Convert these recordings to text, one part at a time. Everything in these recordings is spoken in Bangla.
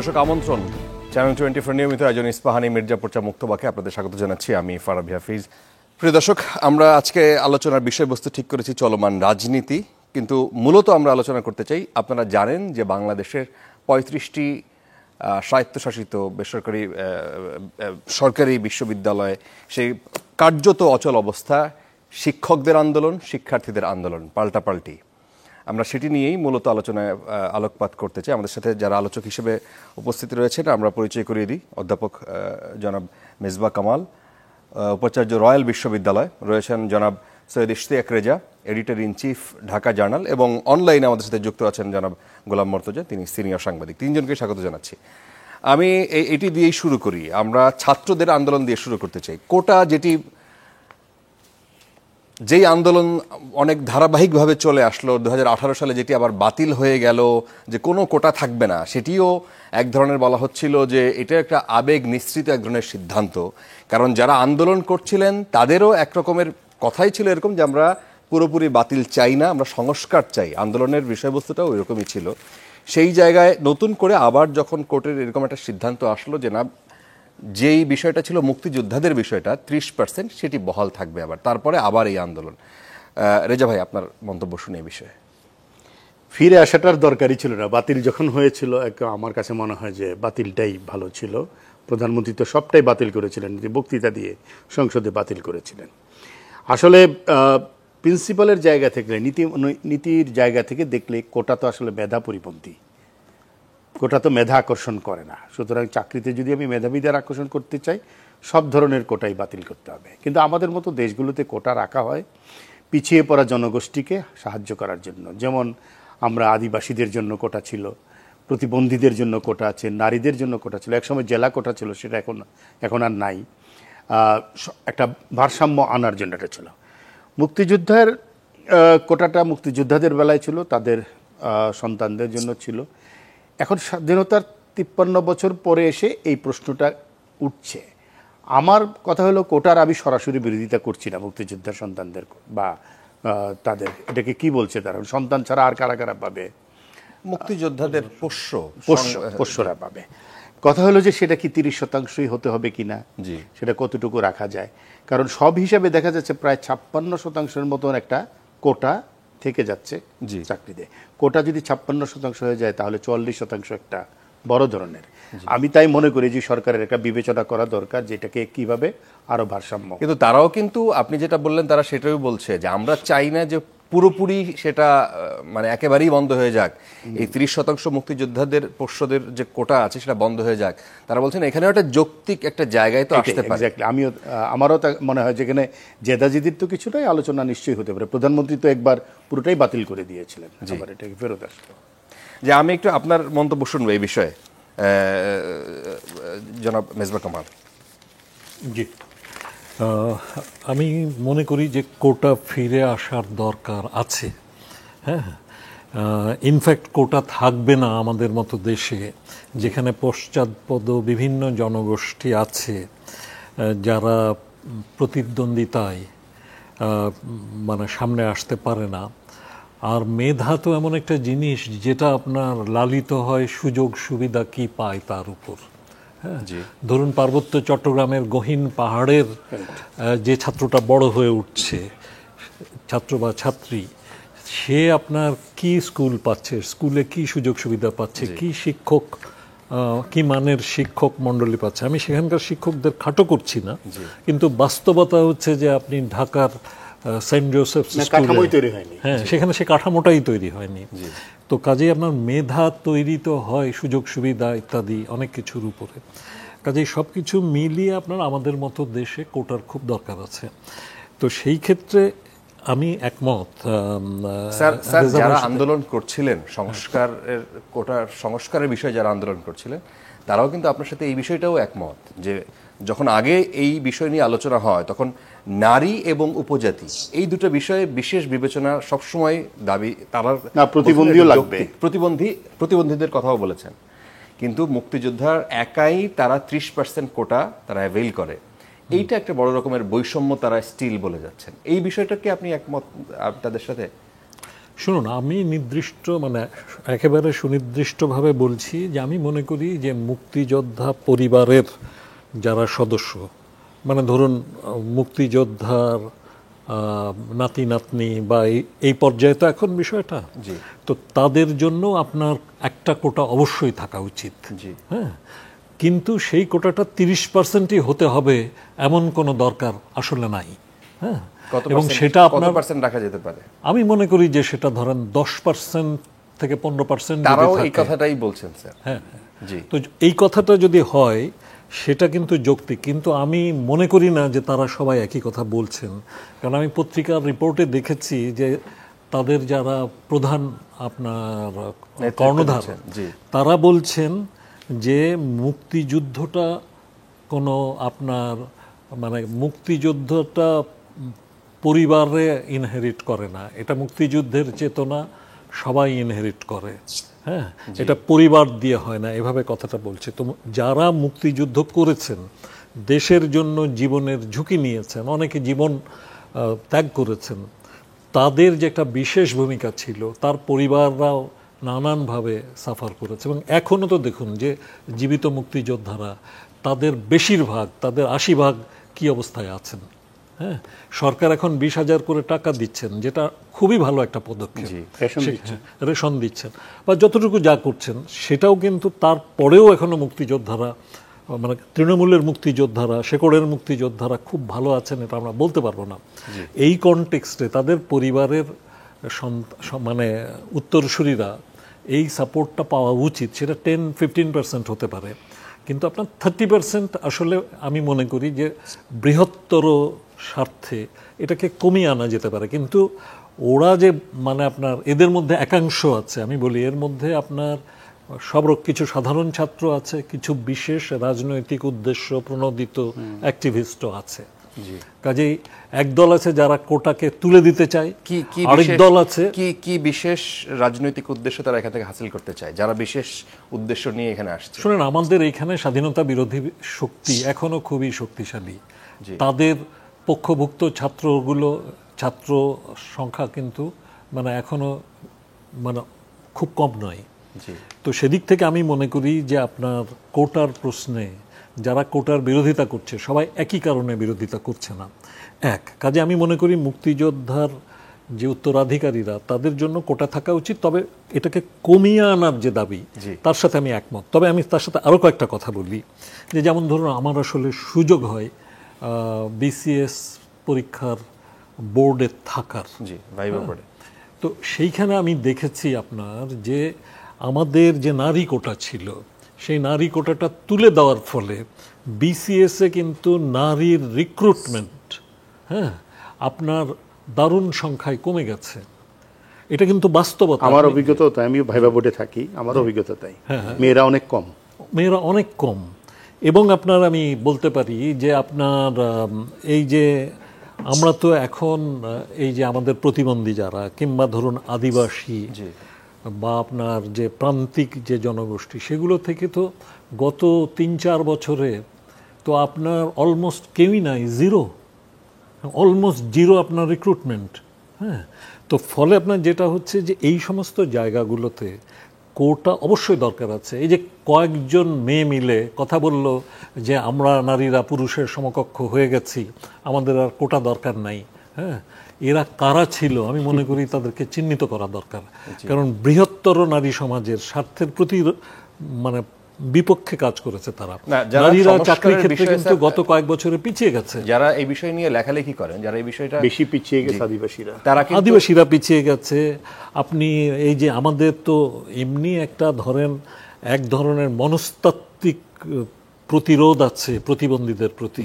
দর্শক আমন্ত্রণ, চ্যানেল 24 নিয়মিত আয়োজন ইস্পাহানি মির্জাপুর মুক্তবাকে আপনাদের স্বাগত জানাচ্ছি। আমি ফারাবি হাফিজ। প্রিয় দর্শক, আমরা আজকে আলোচনার বিষয়বস্তু ঠিক করেছি চলমান রাজনীতি, কিন্তু মূলত আমরা আলোচনা করতে চাই, আপনারা জানেন যে বাংলাদেশের 35টি স্বায়ত্তশাসিত বেসরকারি সরকারি বিশ্ববিদ্যালয়ে সেই কার্যত অচল অবস্থা, শিক্ষকদের আন্দোলন, শিক্ষার্থীদের আন্দোলন, পাল্টাপাল্টি। আমরা সেটি নিয়েই মূলত আলোচনায় আলোকপাত করতে চাই। আমাদের সাথে যারা আলোচক হিসেবে উপস্থিত রয়েছেন আমরা পরিচয় করিয়ে দিই। অধ্যাপক জনাব মেজবা কামাল, উপাচার্য রয়্যাল বিশ্ববিদ্যালয়, রয়েছেন জনাব Syed Ishtiaq Reza, editor in chief Dhaka journal, এবং অনলাইনে আমাদের সাথে যুক্ত আছেন জনাব গোলাম মর্তজা, তিনি সিনিয়র সাংবাদিক। তিনজনকে স্বাগত জানাচ্ছি। আমি এটি দিয়েই শুরু করি। আমরা ছাত্রদের আন্দোলন দিয়ে শুরু করতে চাই। কোটা যেই আন্দোলন অনেক ধারাবাহিকভাবে চলে আসলো, 2018 সালে যেটি আবার বাতিল হয়ে গেল, যে কোনো কোটা থাকবে না, সেটিও এক ধরনের বলা হচ্ছিল যে এটা একটা আবেগ নিঃসৃত এক ধরনের সিদ্ধান্ত। কারণ যারা আন্দোলন করছিলেন তাদেরও একরকমের কথাই ছিল এরকম যে আমরা পুরোপুরি বাতিল চাই না, আমরা সংস্কার চাই। আন্দোলনের বিষয়বস্তুটাও ওইরকমই ছিল। সেই জায়গায় নতুন করে আবার যখন কোর্টের এরকম একটা সিদ্ধান্ত আসলো যে না, যেই বিষয়টা ছিল মুক্তিযোদ্ধাদের বিষয়টা 30% সেটি বহাল থাকবে, তারপরে আবার এই আন্দোলন। রেজা ভাই, আপনার মন্তব্য শুনে এই বিষয়ে। ফিরে আসাটার দরকারই ছিল না, বাতিল যখন হয়েছিল আমার কাছে মনে হয় যে বাতিলটাই ভালো ছিল। প্রধানমন্ত্রী তো সবটাই বাতিল করেছিলেন, বক্তৃতা দিয়ে সংসদে বাতিল করেছিলেন। আসলে প্রিন্সিপালের জায়গা থেকে, নীতির জায়গা থেকে দেখলে কোটা তো আসলে মেধা পরিপন্থী, কোটা তো মেধা আকর্ষণ করে না। সুতরাং চাকরিতে যদি আমি মেধাবীদের আকর্ষণ করতে চাই, সব ধরনের কোটাই বাতিল করতে হবে। কিন্তু আমাদের মতো দেশগুলোতে কোটা রাখা হয় পিছিয়ে পড়া জনগোষ্ঠীকে সাহায্য করার জন্য। যেমন আমরা আদিবাসীদের জন্য কোটা ছিল, প্রতিবন্ধীদের জন্য কোটা আছে, নারীদের জন্য কোটা ছিল, একসময় জেলা কোটা ছিল, সেটা এখন আর নাই। একটা ভারসাম্য আনার জন্য এটা ছিল। মুক্তিযুদ্ধের কোটাটা মুক্তিযোদ্ধাদের বেলায় ছিল, তাদের সন্তানদের জন্য ছিল। এখন স্বাধীনতার 53 বছর পরে এসে এই প্রশ্নটা উঠছে। আমার কথা হলো, কোটার আমি সরাসরি বিরোধিতা করছি না। মুক্তিযোদ্ধার সন্তানদের বা তাদের এটাকে কি বলছে, তারা সন্তান ছাড়া আর কারা কারা পাবে? মুক্তিযোদ্ধাদের পোষ্যরা পাবে। কথা হলো যে সেটা কি 30% হতে হবে কিনা, সেটা কতটুকু রাখা যায়? কারণ সব হিসাবে দেখা যাচ্ছে প্রায় 56% মতন একটা কোটা থেকে যাচ্ছে চাকরিতে। কোটা যদি 56% হয়ে যায় তাহলে 44% একটা বড় ধরনের। আমি তাই মনে করি যে সরকারের একটা বিবেচনা করা দরকার, যেটাকে কিভাবে আরো ভারসাম্য। কিন্তু তারাও কিন্তু আপনি যেটা বললেন, তারা সেটাই বলছে যে আমরা চাই না যে পুরোপুরি সেটা মানে একেবারেই বন্ধ হয়ে যাক। এই 30% মুক্তিযোদ্ধাদের পোষ্যদের যে কোটা আছে সেটা বন্ধ হয়ে যাক। তারা বলছেন এখানে একটা যৌক্তিক একটা জায়গায় তো আসতে পারে। আমারও মনে হয় যেখানে জেদাজিদির তো কিছুটাই আলোচনা নিশ্চয়ই হতে পারে। প্রধানমন্ত্রী তো একবার পুরোটাই বাতিল করে দিয়েছিলেন, আবার এটাকে ফেরত আসলো। যে আমি একটু আপনার মন্তব্য শুনবো এই বিষয়ে, জনাব মেজবা কামাল। জি, আমি মনে করি যে কোটা ফিরে আসার দরকার আছে। হ্যাঁ, ইনফ্যাক্ট কোটা থাকবে না আমাদের মতো দেশে, যেখানে পশ্চাৎপদ বিভিন্ন জনগোষ্ঠী আছে যারা প্রতিদ্বন্দ্বিতায় মানে সামনে আসতে পারে না। আর মেধা তো এমন একটা জিনিস যেটা আপনার লালিত হয় সুযোগ সুবিধা কি পায় তার উপর। হ্যাঁ, ধরুন পার্বত্য চট্টগ্রামের গহীন পাহাড়ের যে ছাত্রটা বড় হয়ে উঠছে, ছাত্র বা ছাত্রী, সে আপনার কি স্কুল পাচ্ছে, স্কুলে কি সুযোগ সুবিধা পাচ্ছে, কি শিক্ষক, কি মানের শিক্ষক মণ্ডলী পাচ্ছে। আমি সেখানকার শিক্ষকদের খাটো করছি না, কিন্তু বাস্তবতা হচ্ছে যে আপনি ঢাকার সেন্ট জোসেফ স্কুলে, হ্যাঁ, সেখানে সে কাঠামোটাই তৈরি হয়নি। তো কাজেই আপনার মেধা তৈরি তো হয় সুযোগ সুবিধা ইত্যাদি অনেক কিছুর উপরে। কাজেই সব কিছু মিলিয়ে আপনার আমাদের মতো দেশে কোটার খুব দরকার আছে। তো সেই ক্ষেত্রে আমি একমত। যারা আন্দোলন করছিলেন কোটার সংস্কারের বিষয়ে যারা আন্দোলন করছিলেন, তারাও কিন্তু আপনার সাথে এই বিষয়টাও একমত যে যখন আগে এই বিষয় নিয়ে আলোচনা হয় তখন নারী এবং উপজাতি এই দুটো বিষয়ে বিশেষ বিবেচনা সবসময় দাবি, তারা প্রতিবন্ধীও লাগবে, প্রতিবন্ধীদের কথাও বলেছেন। কিন্তু মুক্তিযোদ্ধার একাই তারা 30% কোটা তারা অ্যাভেল করে, এইটা একটা বড় রকমের বৈষম্য তারা স্টিল বলে যাচ্ছেন। এই বিষয়টাকে আপনি একমত তাদের সাথে? শুনুন, আমি নির্দিষ্ট মানে একেবারে সুনির্দিষ্টভাবে বলছি যে আমি মনে করি যে মুক্তিযোদ্ধা পরিবারের যারা সদস্য, মানে ধরুন মুক্তিযোদ্ধার নাতি নাতনি বা এই পর্যায়ে তো এখন বিষয়টা, জি তো তাদের জন্য আপনার একটা কোটা অবশ্যই থাকা উচিত। জি হ্যাঁ, কিন্তু সেই কোটাটা 30%ই হতে হবে এমন কোনো দরকার আসলে নাই। হ্যাঁ, এবং সেটা কত আপনার পার্সেন্ট রাখা যেতে পারে? আমি মনে করি যে সেটা ধরেন 10% থেকে 15% তারাও এই কথাটাই বলছেন স্যার। হ্যাঁ, জি তো এই কথাটা যদি হয় সেটা কিন্তু যৌক্তিক, কিন্তু আমি মনে করি না যে তারা সবাই একই কথা বলছেন। কারণ আমি পত্রিকার রিপোর্টে দেখেছি যে তাদের যারা প্রধান আপনার কর্ণধার, দিচ্ছেন, জি। তারা বলছেন যে মুক্তিযুদ্ধটা কোনো আপনার মানে মুক্তিযুদ্ধটা পরিবারে ইনহেরিট করে না, এটা মুক্তিযুদ্ধের চেতনা সবাই ইনহেরিট করে। হ্যাঁ, এটা পরিবার দিয়ে হয় না, এভাবে কথাটা বলছে। তো যারা মুক্তিযুদ্ধ করেছেন, দেশের জন্য জীবনের ঝুঁকি নিয়েছেন, অনেকে জীবন ত্যাগ করেছেন, তাদের যে একটা বিশেষ ভূমিকা ছিল, তার পরিবাররাও নানানভাবে সাফার করেছে। এবং এখনও তো দেখুন যে জীবিত মুক্তিযোদ্ধারা তাদের বেশিরভাগ, তাদের 80% কী অবস্থায় আছেন। হ্যাঁ, সরকার এখন 20,000 করে টাকা দিচ্ছেন, যেটা খুবই ভালো একটা পদক্ষেপ। রেশন দিচ্ছেন বা যতটুকু যা করছেন, সেটাও কিন্তু তারপরেও এখনো মুক্তিযোদ্ধারা মানে তৃণমূলের মুক্তিযোদ্ধারা, শেকড়ের মুক্তিযোদ্ধারা খুব ভালো আছেন, এটা আমরা বলতে পারবো না। এই কনটেক্সটে তাদের পরিবারের মানে উত্তরসূরিরা এই সাপোর্টটা পাওয়া উচিত। সেটা 10-15% হতে পারে, কিন্তু আপনার 30% আসলে আমি মনে করি যে বৃহত্তর স্বার্থে এটাকে কমিয়ে আনা যেতে পারে। কিন্তু ওরা যে মানে আপনার এদের মধ্যে একাংশ আছে, আমি বলি এর মধ্যে আপনার কিছু সাধারণ ছাত্র আছে, কিছু বিশেষ রাজনৈতিক উদ্দেশ্য প্রণোদিত অ্যাক্টিভিস্টও আছে। কাজেই একদল আছে যারা কোটাকে তুলে দিতে চায়, আরেক দল আছে কি বিশেষ রাজনৈতিক উদ্দেশ্য তারা এখান থেকে হাসিল করতে চায়, যারা বিশেষ উদ্দেশ্য নিয়ে এখানে আসছে। শুনেন, আমাদের এখানে স্বাধীনতা বিরোধী শক্তি এখনো খুবই শক্তিশালী। তাদের পক্ষভুক্ত ছাত্র সংখ্যা কিন্তু মানে এখনো মানে খুব কম নয়। তো সেদিক থেকে আমি মনে করি যে আপনার কোটার প্রশ্নে যারা কোটার বিরোধিতা করছে, সবাই একই কারণে বিরোধিতা করছে না। কাজে আমি মনে করি মুক্তিযোদ্ধার যে উত্তরাধিকারীরা, তাদের জন্য কোটা থাকা উচিত। তবে এটাকে কমিয়ে আনার যে দাবি, তার সাথে আমি একমত। তবে আমি তার সাথে আরও কয়েকটা কথা বলি, যে যেমন ধরুন আমার আসলে সুযোগ হয় বিসিএস পরীক্ষার বোর্ডে থাকার। তো সেইখানে আমি দেখেছি আপনার যে আমাদের যে নারী কোটা ছিল, সেই নারী কোটাটা তুলে দেওয়ার ফলে বিসিএসে কিন্তু নারীর রিক্রুটমেন্ট আপনার দারুণ সংখ্যায় কমে গেছে। এটা কিন্তু বাস্তবতা। আমার অভিজ্ঞতা তাই, আমি ভাইবা বোর্ডে থাকি, আমার অভিজ্ঞতা তাই। মেয়েরা অনেক কম। এবং আপনার আমি বলতে পারি যে আপনার এই যে আমরা তো এখন এই যে আমাদের প্রতিবন্ধী যারা, কিংবা ধরুন আদিবাসী বা আপনার যে প্রান্তিক যে জনগোষ্ঠী, সেগুলো থেকে তো গত 3-4 বছরে তো আপনার অলমোস্ট কেউই নাই, অলমোস্ট জিরো আপনার রিক্রুটমেন্ট। হ্যাঁ, তো ফলে আপনার যেটা হচ্ছে যে এই সমস্ত জায়গাগুলোতে কোটা অবশ্যই দরকার আছে। এই যে কয়েকজন মেয়ে মিলে কথা বলল যে আমরা নারীরা পুরুষের সমকক্ষ হয়ে গেছি, আমাদের আর কোটা দরকার নাই। হ্যাঁ, এরা কারা ছিল আমি মনে করি তাদেরকে চিহ্নিত করা দরকার। কারণ বৃহত্তর নারী সমাজের স্বার্থের প্রতি মানে বিপক্ষে কাজ করেছে তারা। নারীরা চাকরির ক্ষেত্রে কিন্তু গত কয়েক বছরে পিছিয়ে গেছে। যারা এই বিষয় নিয়ে লেখালেখি করেন, যারা এই বিষয়টা বেশি পিছিয়ে গেছে, আদিবাসীরা পিছিয়ে গেছে। আপনি এই যে আমাদের তো এমনি একটা এক ধরনের মনস্তাত্ত্বিক প্রতিরোধ আছে প্রতিবন্ধীদের প্রতি,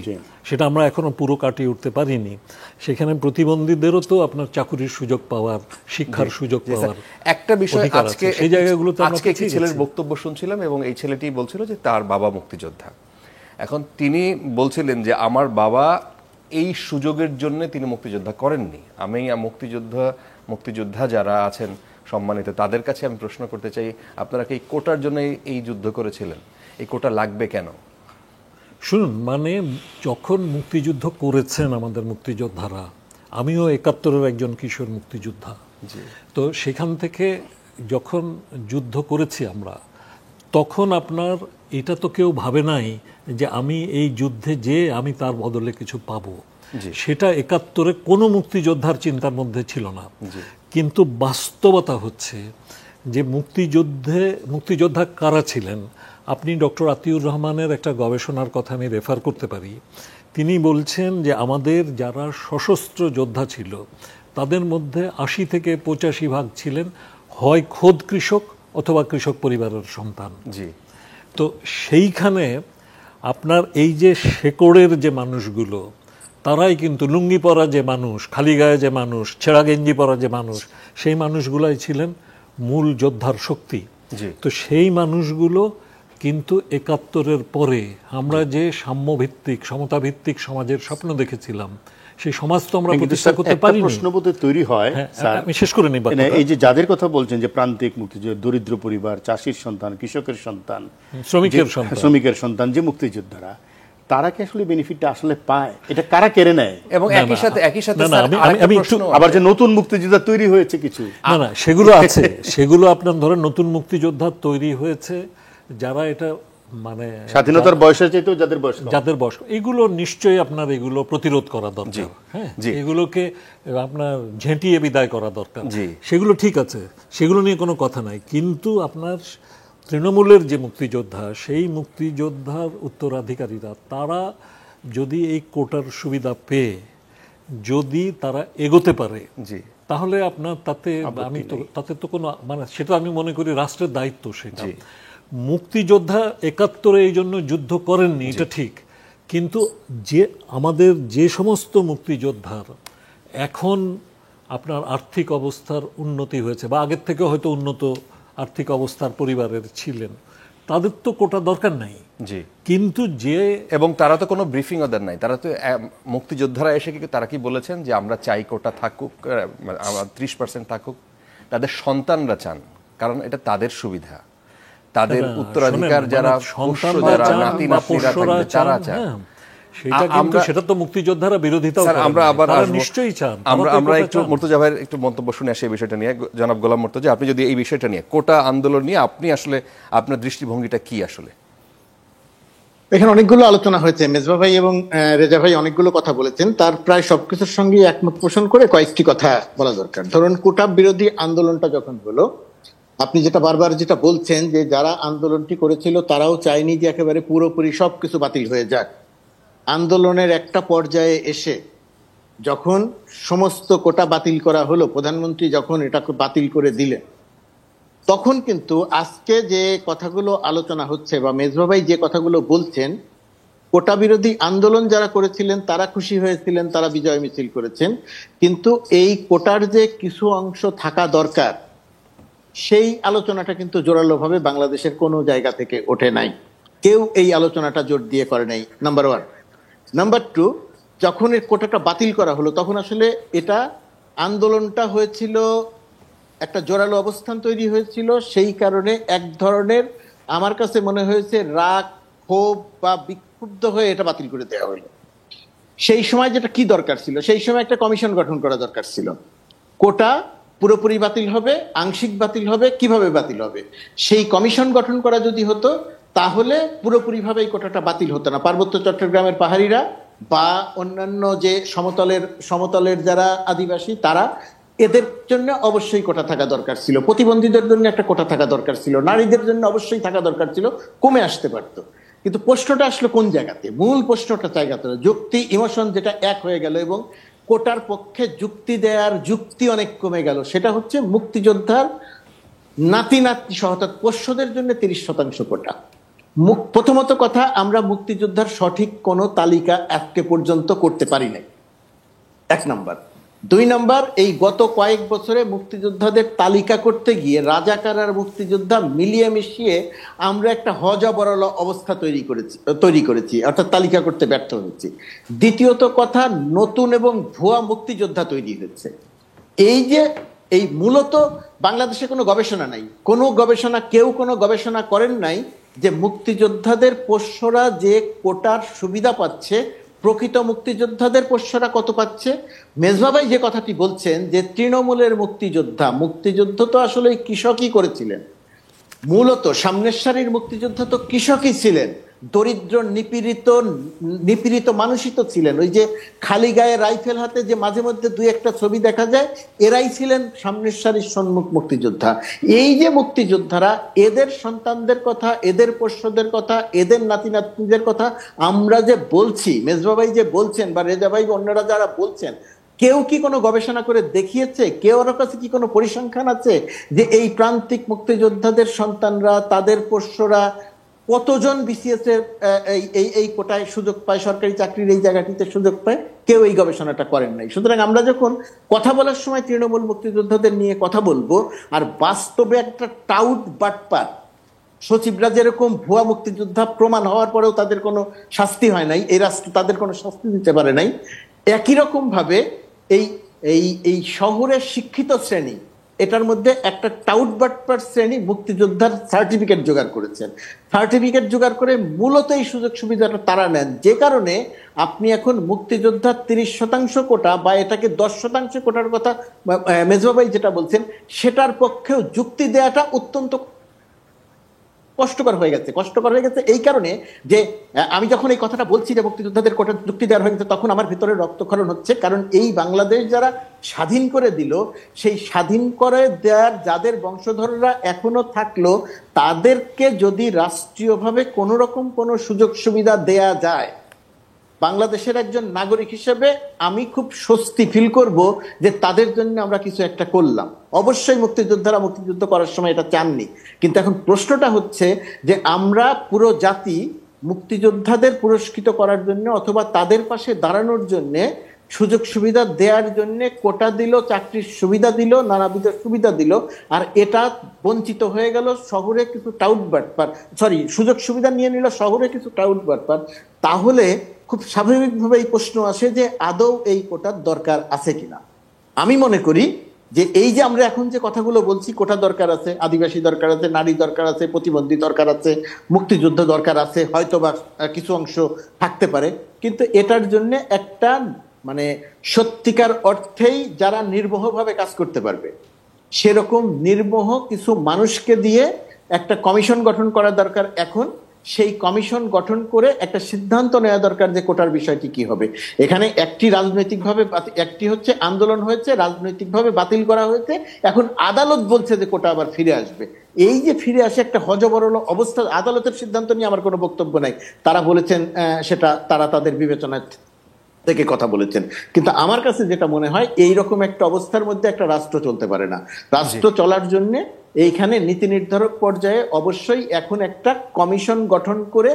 সেটা আমরা এখনো পুরো কাটিয়ে উঠতে পারিনি। সেখানে প্রতিবন্ধীদেরও তো আপনার চাকুরির সুযোগ পাওয়ার, শিক্ষার সুযোগ পাওয়ার একটা বিষয়। আজকে এই জায়গাগুলোতে আজকে একটি ছেলের বক্তব্য শুনছিলাম, এবং এই ছেলেটি বলছিল যে তার বাবা মুক্তিযোদ্ধা। এখন তিনি বলছিলেন যে আমার বাবা এই সুযোগের জন্য তিনি মুক্তিযোদ্ধা করেননি। আমি মুক্তিযোদ্ধা যারা আছেন সম্মানিত, তাদের কাছে আমি প্রশ্ন করতে চাই, আপনারা কি এই কোটার জন্য এই যুদ্ধ করেছিলেন? এই কোটা লাগবে কেন? শুনুন, মানে যখন মুক্তিযুদ্ধ করেছেন আমাদের মুক্তিযোদ্ধারা, আমিও 71-এর একজন কিশোর মুক্তিযোদ্ধা, তো সেখান থেকে যখন যুদ্ধ করেছি আমরা, তখন আপনার এটা তো কেউ ভাবে নাই যে আমি এই যুদ্ধে যে আমি তার বদলে কিছু পাবো, সেটা ৭১-এ কোনো মুক্তিযোদ্ধার চিন্তার মধ্যে ছিল না। কিন্তু বাস্তবতা হচ্ছে যে মুক্তিযোদ্ধা কারা ছিলেন। আপনি ডক্টর আতিউর রহমানের একটা গবেষণার কথা আমি রেফার করতে পারি। তিনি বলছেন যে আমাদের যারা সশস্ত্র যোদ্ধা ছিল তাদের মধ্যে ৮০-৮৫% ছিলেন হয় খোদ কৃষক অথবা কৃষক পরিবারের সন্তান। তো সেইখানে আপনার এই যে শেকড়ের যে মানুষগুলো, তারাই কিন্তু লুঙ্গি পরা যে মানুষ, খালি গায়ে যে মানুষ, ছেঁড়া গেঞ্জি পরা যে মানুষ, সেই মানুষগুলাই ছিলেন মূল যোদ্ধার শক্তি। তো সেই মানুষগুলো কিন্তু ৭১-এর পরে আমরা যে সাম্যভিত্তিক সমতাভিত্তিক সমাজের স্বপ্ন দেখেছিলাম, সেই সমাজ তো আমরা প্রতিষ্ঠা করতে পারিনি। প্রশ্নবোধে তৈরি হয়, আমি শেষ করে নিই। এই যে যাদের কথা বলছেন যে প্রান্তিক মুক্তিযোদ্ধা, দরিদ্র পরিবার, চাষির সন্তান, কৃষকের সন্তান, শ্রমিকের সন্তান, যে মুক্তিযোদ্ধারা, তারা কি আসলে বেনিফিটটা আসলে পায়? এটা কারা কেড়ে নেয়? এবং একই সাথে আবার যে নতুন মুক্তিযোদ্ধা তৈরি হয়েছে কিছু, না সেগুলো আছে, সেগুলো আপনার ধরেন নতুন মুক্তিযোদ্ধা তৈরি হয়েছে যারা এটা মানে স্বাধীনতার বয়সের চাইতেও যাদের বয়স, এগুলো নিশ্চয়ই আপনার এগুলো প্রতিরোধ করা দরকার। হ্যাঁ, এগুলোকে আপনার ঝেঁটিয়ে বিদায় করা দরকার। সেগুলো ঠিক আছে, সেগুলো নিয়ে কোনো কথা নাই। কিন্তু আপনার তৃণমূলের যে মুক্তিযোদ্ধা, সেই মুক্তিযোদ্ধার উত্তরাধিকারীরা, তারা যদি এই কোটার সুবিধা পেয়ে যদি তারা এগোতে পারে, তাহলে আপনার তাতে তো কোনো মানে, সেটা আমি মনে করি রাষ্ট্রের দায়িত্ব। সেটা মুক্তিযোদ্ধা ৭১-এ এই জন্য যুদ্ধ করেননি, এটা ঠিক। কিন্তু যে আমাদের যে সমস্ত মুক্তিযোদ্ধার এখন আপনার আর্থিক অবস্থার উন্নতি হয়েছে বা আগের থেকে হয়তো উন্নত আর্থিক অবস্থার পরিবারের ছিলেন, তাদের তো কোটা দরকার নাই। কিন্তু এবং তারা তো কোনো ব্রিফিংও দেন নাই। তারা তো মুক্তিযোদ্ধারা এসে তারা কি বলেছেন যে আমরা চাই কোটা থাকুক, ৩০% থাকুক, তাদের সন্তানরা চান, কারণ এটা তাদের সুবিধা, তাদের উত্তরাধিকার যারা সেটা তো মুক্তিযোদ্ধারা বিরোধিতা। আমরা একটু মুর্তজা ভাইয়ের একটু মন্তব্য শুনে আসি এই বিষয়টা নিয়ে। জনাব গোলাম মুর্তজা, আপনি যদি এই বিষয়টা নিয়ে, কোটা আন্দোলন নিয়ে আপনি আসলে আপনার দৃষ্টিভঙ্গিটা কি? আসলে এখানে অনেকগুলো আলোচনা হয়েছে, মেজবা ভাই এবং রেজা ভাই অনেকগুলো কথা বলেছেন, তার প্রায় সবকিছুর সঙ্গে একমত পোষণ করে কয়েকটি কথা বলা দরকার। ধরুন, কোটা বিরোধী আন্দোলনটা যখন হলো, আপনি যেটা বারবার যেটা বলছেন যে যারা আন্দোলনটি করেছিল তারাও চায়নি যে একেবারে পুরোপুরি সবকিছু বাতিল হয়ে যাক। আন্দোলনের একটা পর্যায়ে এসে যখন সমস্ত কোটা বাতিল করা হলো, প্রধানমন্ত্রী যখন এটাকে বাতিল করে দিলেন, তখন কিন্তু আজকে যে কথাগুলো আলোচনা হচ্ছে বা মেজবা ভাই যে কথাগুলো বলছেন, কোটা বিরোধী আন্দোলন যারা করেছিলেন তারা খুশি হয়েছিলেন, তারা বিজয় মিছিল করেছেন, কিন্তু এই কোটার যে কিছু অংশ থাকা দরকার, সেই আলোচনাটা কিন্তু জোরালোভাবে বাংলাদেশের কোনো জায়গা থেকে ওঠে নাই। কেউ এই আলোচনাটা জোর দিয়ে করে নাই, নাম্বার 1। নাম্বার 2, যখন এই কোটাটা বাতিল করা হলো, তখন আসলে এটা আন্দোলনটা হয়েছিল, একটা জোরালো অবস্থান তৈরি হয়েছিল, সেই কারণে এক ধরনের আমার কাছে মনে হয়েছে রাগ, ক্ষোভ বা বিক্ষুব্ধ হয়ে এটা বাতিল করে দেওয়া হলো। সেই সময় যেটা কি দরকার ছিল, সেই সময় একটা কমিশন গঠন করা দরকার ছিল। কোটা পুরোপুরি বাতিল হবে, আংশিক বাতিল হবে, কিভাবে বাতিল হবে, সেই কমিশন গঠন করা যদি হতো, তাহলে পুরোপুরিভাবে এই কোটাটা বাতিল হতো না। পার্বত্য চট্টগ্রামের পাহাড়িরা বা অন্যান্য যে সমতলের যারা আদিবাসী, তারা, এদের জন্য অবশ্যই কোটা থাকা দরকার ছিল। প্রতিবন্ধীদের জন্য একটা কোটা থাকা দরকার ছিল, নারীদের জন্য অবশ্যই থাকা দরকার ছিল, কমে আসতে পারতো। কিন্তু প্রশ্নটা আসলে কোন জায়গাতে? মূল প্রশ্নটা জায়গাতে যুক্তি, ইমোশন যেটা এক হয়ে গেল এবং কোটার পক্ষে যুক্তি দেওয়ার যুক্তি অনেক কমে গেল। সেটা হচ্ছে মুক্তিযোদ্ধার নাতি নাতনি সহ পোষ্যদের জন্য 30% কোটা। প্রথমত কথা, আমরা মুক্তিযোদ্ধার সঠিক কোনো তালিকা আজকে পর্যন্ত করতে পারি নাই, 1 নাম্বার। 2 নাম্বার, এই গত কয়েক বছরে মুক্তিযোদ্ধাদের তালিকা করতে গিয়ে রাজাকার আর মুক্তিযোদ্ধা মিলিয়ে মিশিয়ে আমরা একটা হযবরল অবস্থা তৈরি করেছি, অর্থাৎ তালিকা করতে ব্যর্থ হয়েছি। দ্বিতীয়ত কথা, নতুন এবং ভুয়া মুক্তিযোদ্ধা তৈরি হয়েছে। এই মূলত বাংলাদেশে কোনো গবেষণা নাই, কেউ কোনো গবেষণা করেন নাই যে মুক্তিযোদ্ধাদের পোষ্যরা যে কোটার সুবিধা পাচ্ছে প্রকৃত মুক্তিযোদ্ধাদের পোষ্যরা কত পাচ্ছে? মেজবা ভাই যে কথাটি বলছেন যে তৃণমূলের মুক্তিযুদ্ধ তো আসলে কৃষকই করেছিলেন, মূলত সামনের সারির মুক্তিযোদ্ধা তো কৃষকই ছিলেন, দরিদ্র নিপীড়িত মানুষই তো ছিলেন। ওই যে খালি গায়ে রাইফেল হাতে যে মাঝে মধ্যে দুই একটা ছবি দেখা যায়, এরাই ছিলেন সামনের সারির সম্মুখ মুক্তিযোদ্ধা। এই যে মুক্তিযোদ্ধারা, এদের সন্তানদের কথা, এদের পোষ্যদের কথা, এদের নাতি নাতনিদের কথা আমরা যে বলছি, মেজবা ভাই যে বলছেন বা রেজা ভাই অন্যরা যারা বলছেন, কেউ কি কোনো গবেষণা করে দেখিয়েছে? কেউ কাছে কি কোনো পরিসংখ্যান আছে যে এই প্রান্তিক মুক্তিযোদ্ধাদের সন্তানরা, তাদের পোষ্যরা কতজন বিসিএস এর এই কোটায় সুযোগ পায়, সরকারি চাকরির এই জায়গাটিতে সুযোগ পায়? কেউ এই গবেষণাটা করেন নাই। সুতরাং আমরা যখন কথা বলার সময় তৃণমূল মুক্তিযোদ্ধাদের নিয়ে কথা বলবো, আর বাস্তবে একটা টাউট বাটপার সচিবরা যেরকম ভুয়া মুক্তিযোদ্ধা প্রমাণ হওয়ার পরেও তাদের কোনো শাস্তি হয় নাই, এই রাষ্ট্র তাদের কোনো শাস্তি দিতে পারে নাই, একই রকম ভাবে এই এই এই শহরের শিক্ষিত শ্রেণী, এটার মধ্যে একটা টাউট বাটপার শ্রেণী মুক্তিযোদ্ধার সার্টিফিকেট জোগাড় করেছেন। সার্টিফিকেট জোগাড় করে মূলত এই সুযোগ সুবিধাটা তারা নেন, যে কারণে আপনি এখন মুক্তিযোদ্ধার 30% কোটা বা এটাকে 10% কোটার কথা মেজবা ভাই যেটা বলছেন, সেটার পক্ষেও যুক্তি দেওয়াটা অত্যন্ত কষ্টকর হয়ে গেছে এই কারণে যে আমি যখন এই কথাটা বলছি যে মুক্তিযোদ্ধাদের কোটা যুক্তি দেওয়া হয়ে গেছে, তখন আমার ভিতরে রক্তক্ষরণ হচ্ছে। কারণ এই বাংলাদেশ যারা স্বাধীন করে দিল, সেই স্বাধীন করে দেওয়ার যাদের বংশধররা এখনো থাকলো, তাদেরকে যদি রাষ্ট্রীয়ভাবে কোনো রকম কোনো সুযোগ সুবিধা দেয়া যায়, বাংলাদেশের একজন নাগরিক হিসেবে আমি খুব স্বস্তি ফিল করব যে তাদের জন্য আমরা কিছু একটা করলাম। অবশ্যই মুক্তিযোদ্ধারা মুক্তিযুদ্ধ করার সময় এটা চাননি, কিন্তু এখন প্রশ্নটা হচ্ছে যে আমরা পুরো জাতি মুক্তিযোদ্ধাদের পুরস্কৃত করার জন্য অথবা তাদের পাশে দাঁড়ানোর জন্য সুযোগ সুবিধা দেওয়ার জন্য কোটা দিল, চাকরির সুবিধা দিল, নানাবিধ সুবিধা দিল, আর এটা বঞ্চিত হয়ে গেল শহরে কিছু টাউট বাটপার, সুযোগ সুবিধা নিয়ে নিল শহরে কিছু টাউট বাটপার। তাহলে খুব স্বাভাবিকভাবে এই প্রশ্ন আসে যে আদৌ এই কোটার দরকার আছে কিনা। আমি মনে করি যে এই যে আমরা এখন যে কথাগুলো বলছি, কোটা দরকার আছে, আদিবাসী দরকার আছে, নারী দরকার আছে, প্রতিবন্ধী দরকার আছে, মুক্তিযুদ্ধ দরকার আছে, হয়তো বা কিছু অংশ থাকতে পারে, কিন্তু এটার জন্য একটা মানে সত্যিকার অর্থেই যারা নির্মোহভাবে কাজ করতে পারবে, সেরকম নির্মোহ কিছু মানুষকে দিয়ে একটা কমিশন গঠন করা দরকার। এখন সেই কমিশন গঠন করে একটা সিদ্ধান্ত নেওয়া দরকার যে কোটার বিষয়টি কি হবে। এখানে একটি রাজনৈতিকভাবে, একটি হচ্ছে আন্দোলন হয়েছে, রাজনৈতিকভাবে বাতিল করা হয়েছে, এখন আদালত বলছে যে কোটা আবার ফিরে আসবে। এই যে ফিরে আসে একটা হযবরল অবস্থা, আদালতের সিদ্ধান্ত নিয়ে আমার কোনো বক্তব্য নাই, তারা বলেছেন সেটা তারা তাদের বিবেচনায় থেকে কথা বলেছেন, কিন্তু আমার কাছে যেটা মনে হয় এইরকম একটা অবস্থার মধ্যে একটা রাষ্ট্র চলতে পারে না। রাষ্ট্র চলার জন্য এইখানে নীতি নির্ধারক পর্যায়ে অবশ্যই এখন একটা কমিশন গঠন করে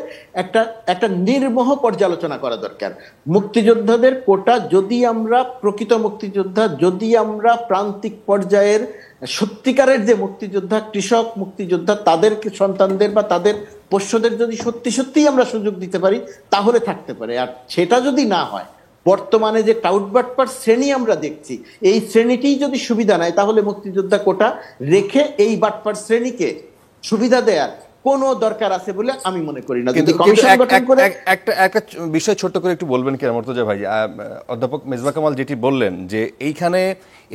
একটা নির্মোহ পর্যালোচনা করা দরকার। মুক্তিযোদ্ধাদের কোটা যদি আমরা প্রকৃত মুক্তিযোদ্ধা, যদি আমরা প্রান্তিক পর্যায়ের সত্যিকারের যে মুক্তিযোদ্ধা, কৃষক মুক্তিযোদ্ধা, তাদের সন্তানদের বা তাদের পোষ্যদের যদি সত্যি সত্যিই আমরা সুযোগ দিতে পারি, তাহলে থাকতে পারে। আর সেটা যদি না হয়, বর্তমানে যে টাউট বাটপার শ্রেণী আমরা দেখছি, এই শ্রেণীটিই যদি সুবিধা নেয়, তাহলে মুক্তিযোদ্ধা কোটা রেখে এই বাটপার শ্রেণীকে সুবিধা দেওয়ার কোনো দরকার আছে বলে আমি মনে করি না। কিন্তু একটা বিষয় ছোট্ট করে একটু বলবেন কি মুর্তজা ভাই? অধ্যাপক মেজবা কামাল যেটি বললেন যে এইখানে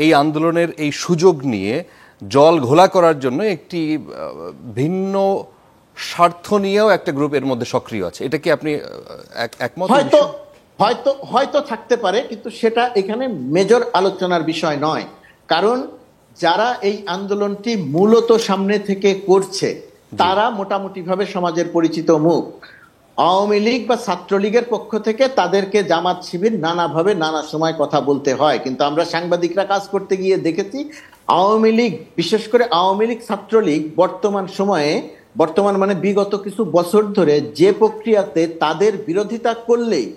এই আন্দোলনের এই সুযোগ নিয়ে জল ঘোলা করার জন্য একটি ভিন্ন স্বার্থ নিয়েও একটা গ্রুপ এর মধ্যে সক্রিয় আছে, এটা কি আপনি একমত? হয়তো থাকতে পারে, কিন্তু সেটা এখানে মেজর আলোচনার বিষয় নয়। কারণ যারা এই আন্দোলনটি মূলত সামনে থেকে করছে, তারা মোটামুটি ভাবে সমাজের পরিচিত মুখ। আওয়ামী লীগ বা ছাত্রলীগের পক্ষ থেকে তাদেরকে জামাত শিবির নানাভাবে নানা সময় কথা বলতে হয়, কিন্তু আমরা সাংবাদিকরা কাজ করতে গিয়ে দেখেছি আওয়ামী লীগ, বিশেষ করে আওয়ামী লীগ ছাত্রলীগ বর্তমান মানে বিগত কিছু বছর ধরে যে প্রক্রিয়াতে তাদের বিরোধিতা করলেই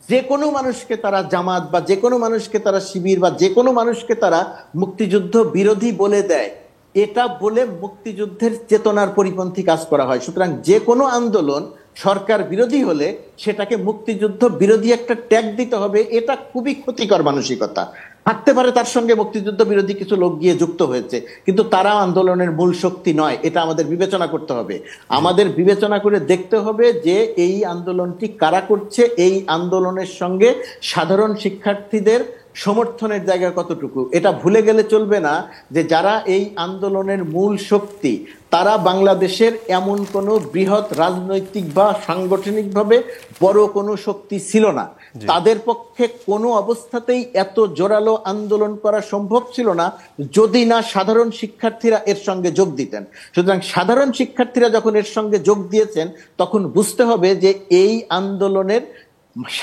যে কোনো মানুষকে তারা জামাত বা যে কোনো মানুষকে তারা শিবির বা যে কোনো মানুষকে তারা মুক্তিযুদ্ধ বিরোধী বলে দেয়, এটা বলে মুক্তিযুদ্ধের চেতনার পরিপন্থী কাজ করা হয়। সুতরাং যে কোনো আন্দোলন সরকার বিরোধী হলে সেটাকে মুক্তিযুদ্ধ বিরোধী একটা ট্যাগ দিতে হবে, এটা খুবই ক্ষতিকর মানসিকতা। থাকতে পারে তার সঙ্গে মুক্তিযুদ্ধ বিরোধী কিছু লোক গিয়ে যুক্ত হয়েছে, কিন্তু তারা আন্দোলনের মূল শক্তি নয়, এটা আমাদের বিবেচনা করতে হবে। আমাদের বিবেচনা করে দেখতে হবে যে এই আন্দোলনটি কারা করছে, এই আন্দোলনের সঙ্গে সাধারণ শিক্ষার্থীদের সমর্থনের জায়গা কতটুকু। এটা ভুলে গেলে চলবে না যে যারা এই আন্দোলনের মূল শক্তি, তারা বাংলাদেশের এমন কোনো বৃহৎ রাজনৈতিক বা সাংগঠনিকভাবে বড় কোনো শক্তি ছিল না। তাদের পক্ষে কোনো অবস্থাতেই এত জোরালো আন্দোলন করা সম্ভব ছিল না যদি না সাধারণ শিক্ষার্থীরা এর সঙ্গে যোগ দিতেন। সুতরাং সাধারণ শিক্ষার্থীরা যখন এর সঙ্গে যোগ দিয়েছেন, তখন বুঝতে হবে যে এই আন্দোলনের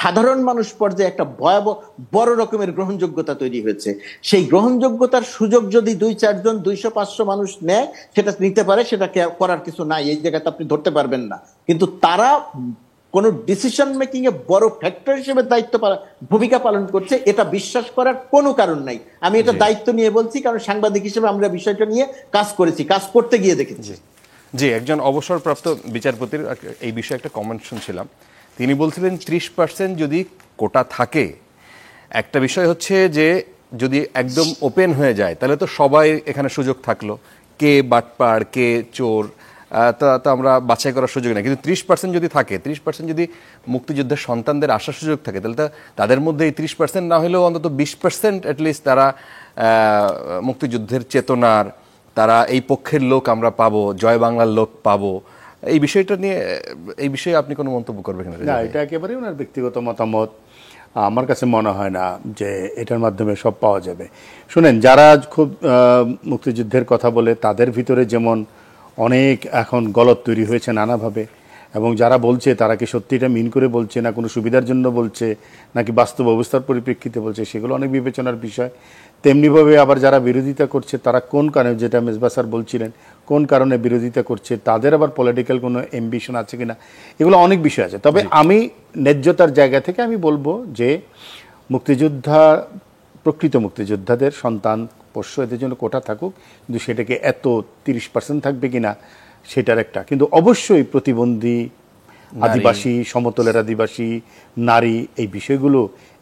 সাধারণ মানুষ পর্যায়ে একটা ভয়াবহ বড় রকমের গ্রহণযোগ্যতা তৈরি হয়েছে। সেই গ্রহণযোগ্যতার সুযোগ যদি 2-4 জন 200-500 মানুষ নেয়, সেটা নিতে পারে, সেটা করার কিছু নাই, এই জায়গাতে আপনি ধরতে পারবেন না। কিন্তু তারা কোনো ডিসিশন মেকিং এ বড় ফ্যাক্টর হিসেবে ভূমিকা পালন করছে, এটা বিশ্বাস করার কোনো কারণ নাই। আমি এটা দায়িত্ব নিয়ে বলছি, কারণ সাংবাদিক হিসেবে আমরা বিষয়টা নিয়ে কাজ করেছি, কাজ করতে গিয়ে দেখেছি। জি, একজন অবসরপ্রাপ্ত বিচারপতির এই বিষয়ে একটা কমেন্ট শুনছিলাম। তিনি বলছিলেন 30% যদি কোটা থাকে, একটা বিষয় হচ্ছে যে যদি একদম ওপেন হয়ে যায় তাহলে তো সবাই এখানে সুযোগ থাকলো, কে বাটপাড় কে চোর তা আমরা বাছাই করার সুযোগ নেই। কিন্তু 30% যদি থাকে, 30% যদি মুক্তিযুদ্ধের সন্তানদের আসার সুযোগ থাকে, তাহলে তো তাদের মধ্যে এই 30% না হলেও অন্তত 20% অ্যাটলিস্ট তারা মুক্তিযুদ্ধের চেতনার, তারা এই পক্ষের লোক আমরা পাবো, জয় বাংলার লোক পাবো। এই বিষয়টা নিয়ে, এই বিষয়ে আপনি কোনো মন্তব্য করবেন কিনা? না, এটা একেবারেই ওনার ব্যক্তিগত মতামত। আমার কাছে মনে হয় না যে এটার মাধ্যমে সব পাওয়া যাবে। শুনেন, যারা খুব মুক্তিযুদ্ধের কথা বলে তাদের ভিতরে যেমন অনেক এখন গলত তৈরি হয়েছে নানাভাবে, এবং যারা বলছে তারা কি সত্যিটা মিন করে বলছে, না কোনো সুবিধার জন্য বলছে, নাকি বাস্তব অবস্থার পরিপ্রেক্ষিতে বলছে, সেগুলো অনেক বিবেচনার বিষয়। তেমনিভাবে আবার যারা বিরোধিতা করছে তারা কোন কারণে, যেটা মেজবা স্যার বলছিলেন, কোন কারণে বিরোধিতা করছে, তাদের আবার পলিটিক্যাল কোনো অ্যাম্বিশন আছে কিনা, এগুলো অনেক বিষয় আছে। তবে আমি ন্যায্যতার জায়গা থেকে আমি বলবো যে মুক্তিযোদ্ধা, প্রকৃত মুক্তিযোদ্ধাদের সন্তান পোষ্য, এদের জন্য কোটা থাকুক, কিন্তু সেটাকে এত 30% থাকবে কিনা সেটার একটা, কিন্তু অবশ্যই প্রতিবন্ধী, আদিবাসী, সমতলের আদিবাসী, নারী, এই বিষয়গুলো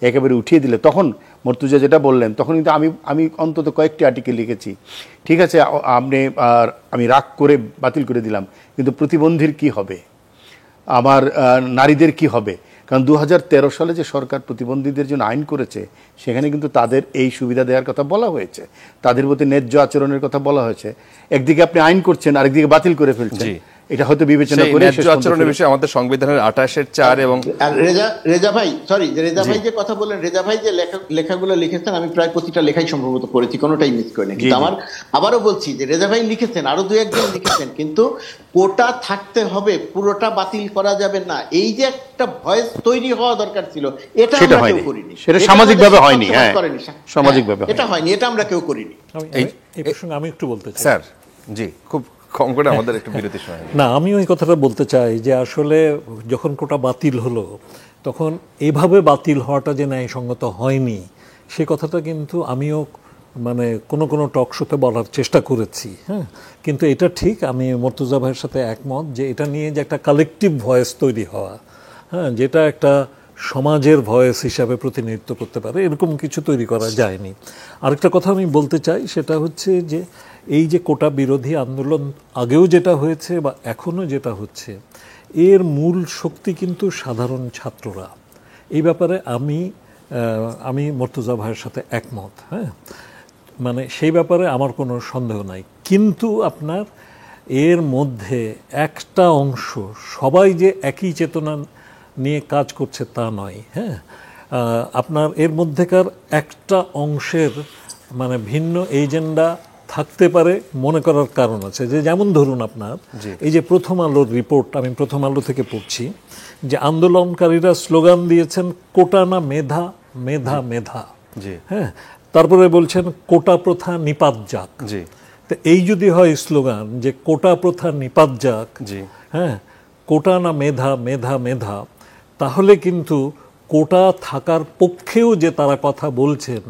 একেবারে উঠিয়ে দিলে, তখন মর্তুজা যেটা বললেন, তখন কিন্তু আমি অন্তত কয়েকটি আর্টিকেল লিখেছি। ঠিক আছে, আমি রাগ করে বাতিল করে দিলাম, কিন্তু প্রতিবন্ধীর কি হবে, আমার নারীদের কি হবে? কারণ 2013 সালে যে সরকার প্রতিবন্ধীদের জন্য আইন করেছে, সেখানে কিন্তু তাদের এই সুবিধা দেওয়ার কথা বলা হয়েছে, তাদের প্রতি ন্যায্য আচরণের কথা বলা হয়েছে। একদিকে আপনি আইন করছেন, আরেকদিকে বাতিল করে ফেলছেন। এটা হয়তো বিবেচনা করে ন্যায্য আচরণের বিষয়ে আমাদের সংবিধানের 28(4) এবং রেজা ভাই, সরি, রেজা ভাই যে কথা বললেন, রেজা ভাই যে লেখাগুলো লিখেছেন, আমি প্রায় প্রতিটা লেখাই সম্ভবত পড়েছি, কোনোটাই মিস করিনি। কিন্তু আমার আবারও বলছি যে রেজা ভাই লিখেছেন, আরো 2-1 জন লিখেছেন, কিন্তু কোটা থাকতে হবে, পুরোটা বাতিল করা যাবে না, এই যে একটা ভয়েস তৈরি হওয়া দরকার ছিল, এটা আমরা কেউ করিনি। সেটা সামাজিকভাবে হয়নি, হ্যাঁ, সামাজিকভাবে এটা হয়নি, এটা আমরা কেউ করিনি। এই প্রসঙ্গে আমি একটু বলতে চাই স্যার। জি, খুব কম করে আমাদের একটু বিরতি সময়। না, আমি ওই কথাটা বলতে চাই যে আসলে যখন কোটা বাতিল হলো, তখন এভাবে বাতিল হওয়াটা যে ন্যায়সঙ্গত হয়নি, সে কথাটা কিন্তু আমিও মানে কোনো টক শোতে বলার চেষ্টা করেছি। হ্যাঁ, কিন্তু এটা ঠিক, আমি মর্তুজা ভাইয়ের সাথে একমত যে এটা নিয়ে যে একটা কালেকটিভ ভয়েস তৈরি হওয়া, হ্যাঁ, যেটা একটা সমাজের ভয়েস হিসাবে প্রতিনিধিত্ব করতে পারে, এরকম কিছু তৈরি করা যায়নি। আরেকটা কথা আমি বলতে চাই, সেটা হচ্ছে যে এই যে কোটা বিরোধী আন্দোলন আগেও যেটা হয়েছে বা এখনও যেটা হচ্ছে, এর মূল শক্তি কিন্তু সাধারণ ছাত্ররা। এই ব্যাপারে আমি মর্তুজা ভাইয়ের সাথে একমত। হ্যাঁ, মানে সেই ব্যাপারে আমার কোনো সন্দেহ নাই। কিন্তু আপনার এর মধ্যে একটা অংশ, সবাই যে একই চেতনা নিয়ে কাজ করছে তা নয়। হ্যাঁ, আপনার এর মধ্যেকার একটা অংশের মানে ভিন্ন এজেন্ডা থাকতে পারে মনে করার কারণ আছে। যে যেমন ধরুন আপনার এই যে প্রথম আলোর রিপোর্ট, আমি প্রথম আলো থেকে পড়ছি যে আন্দোলনকারীরা স্লোগান দিয়েছেন কোটা না মেধা, মেধা মেধা। হ্যাঁ, তারপরে বলছেন কোটা প্রথা নিপাত যাক। তো এই যদি হয় স্লোগান যে কোটা প্রথা নিপাত যাক, হ্যাঁ, কোটা না মেধা, মেধা মেধা, তাহলে কিন্তু কোটা থাকার পক্ষেও যে তারা কথা বলছেন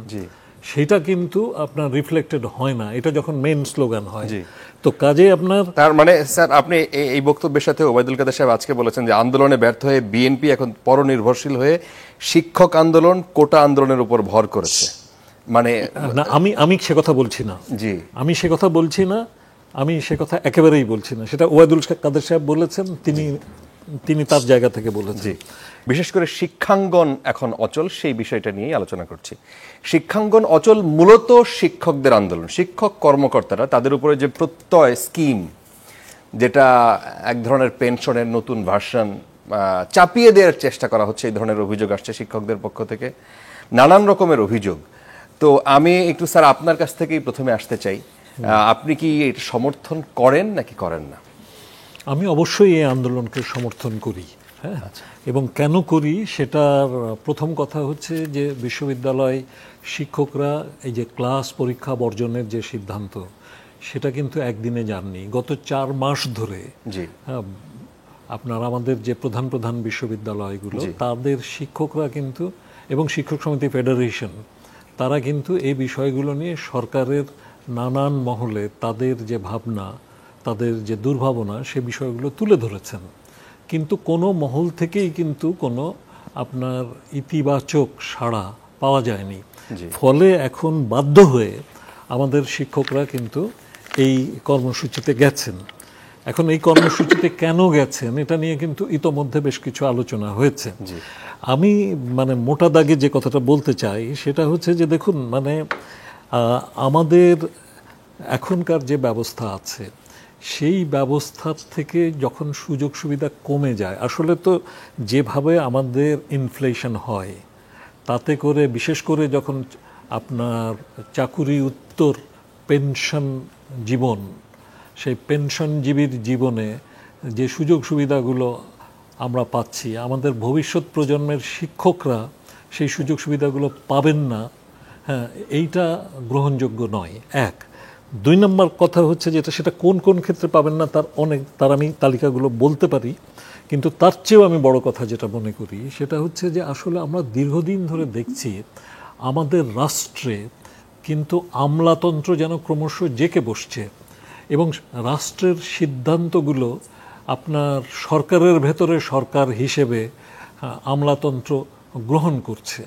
সেটা কিন্তু আপনার রিফ্লেক্টেড হয় না, এটা যখন মেইন স্লোগান হয়। জি। তো কাজে আপনার তার মানে স্যার আপনি এই বক্তব্যের সাথে ওবায়দুল কাদের সাহেব আজকে বলেছেন যে আন্দোলনে ব্যর্থ হয়ে বিএনপি এখন পরনির্ভরশীল হয়ে শিক্ষক আন্দোলন, কোটা আন্দোলনের উপর ভর করেছে, মানে না, আমি সে কথা বলছি না। জি। আমি সে কথা বলছি না, আমি সে কথা একেবারেই বলছি না। সেটা ওবায়দুল কাদের সাহেব বলেছেন, তিনি তার জায়গা থেকে বলেছেন। বিশেষ করে শিক্ষাঙ্গন এখন অচল, সেই বিষয়টা নিয়েই আলোচনা করছি। শিক্ষাঙ্গন অচল মূলত শিক্ষকদের আন্দোলন, শিক্ষক কর্মকর্তারা তাদের উপরে যে প্রত্যয় স্কিম, যেটা এক ধরনের পেনশনের নতুন ভার্সন চাপিয়ে দেওয়ার চেষ্টা করা হচ্ছে, এই ধরনের অভিযোগ আসছে শিক্ষকদের পক্ষ থেকে, নানান রকমের অভিযোগ। তো আমি একটু স্যার আপনার কাছ থেকেই প্রথমে আসতে চাই, আপনি কি এটা সমর্থন করেন নাকি করেন না? আমি অবশ্যই এই আন্দোলনকে সমর্থন করি, হ্যাঁ। এবং কেন করি সেটার প্রথম কথা হচ্ছে যে বিশ্ববিদ্যালয় শিক্ষকরা এই যে ক্লাস পরীক্ষা বর্জনের যে সিদ্ধান্ত, সেটা কিন্তু একদিনে যাননি। গত 4 মাস ধরে জি। আপনার আমাদের যে প্রধান প্রধান বিশ্ববিদ্যালয়গুলো, তাদের শিক্ষকরা কিন্তু, এবং শিক্ষক সমিতি ফেডারেশন, তারা কিন্তু এই বিষয়গুলো নিয়ে সরকারের নানান মহলে তাদের যে ভাবনা, তাদের যে দুর্ভাবনা, সে বিষয়গুলো তুলে ধরেছেন। কিন্তু কোনো মহল থেকেই কিন্তু কোনো আপনার ইতিবাচক সাড়া পাওয়া যায়নি। ফলে এখন বাধ্য হয়ে আমাদের শিক্ষকরা কিন্তু এই কর্মসূচিতে গেছেন। এখন এই কর্মসূচিতে কেন গেছেন এটা নিয়ে কিন্তু ইতোমধ্যে বেশ কিছু আলোচনা হয়েছে। আমি মানে মোটা দাগে যে কথাটা বলতে চাই সেটা হচ্ছে যে দেখুন, মানে আমাদের এখনকার যে ব্যবস্থা আছে, সেই ব্যবস্থার থেকে যখন সুযোগ সুবিধা কমে যায়, আসলে তো যেভাবে আমাদের ইনফ্লেশন হয়, তাতে করে বিশেষ করে যখন আপনার চাকুরি উত্তর পেনশন জীবন, সেই পেনশনজীবীর জীবনে যে সুযোগ সুবিধাগুলো আমরা পাচ্ছি, আমাদের ভবিষ্যৎ প্রজন্মের শিক্ষকরা সেই সুযোগ সুবিধাগুলো পাবেন না, হ্যাঁ, এইটা গ্রহণযোগ্য নয়। 1 2 নম্বর কথা হচ্ছে যেটা, সেটা কোন কোন ক্ষেত্রে পাবেন না তার আমি তালিকাগুলো বলতে পারি, কিন্তু তার চেয়েও আমি বড় কথা যেটা মনে করি সেটা হচ্ছে যে আসলে আমরা দীর্ঘদিন ধরে দেখছি আমাদের রাষ্ট্রে কিন্তু আমলাতন্ত্র যেন ক্রমশ জেঁকে বসছে, এবং রাষ্ট্রের সিদ্ধান্তগুলো আপনার সরকারের ভেতরে সরকার হিসেবে আমলাতন্ত্র গ্রহণ করছে,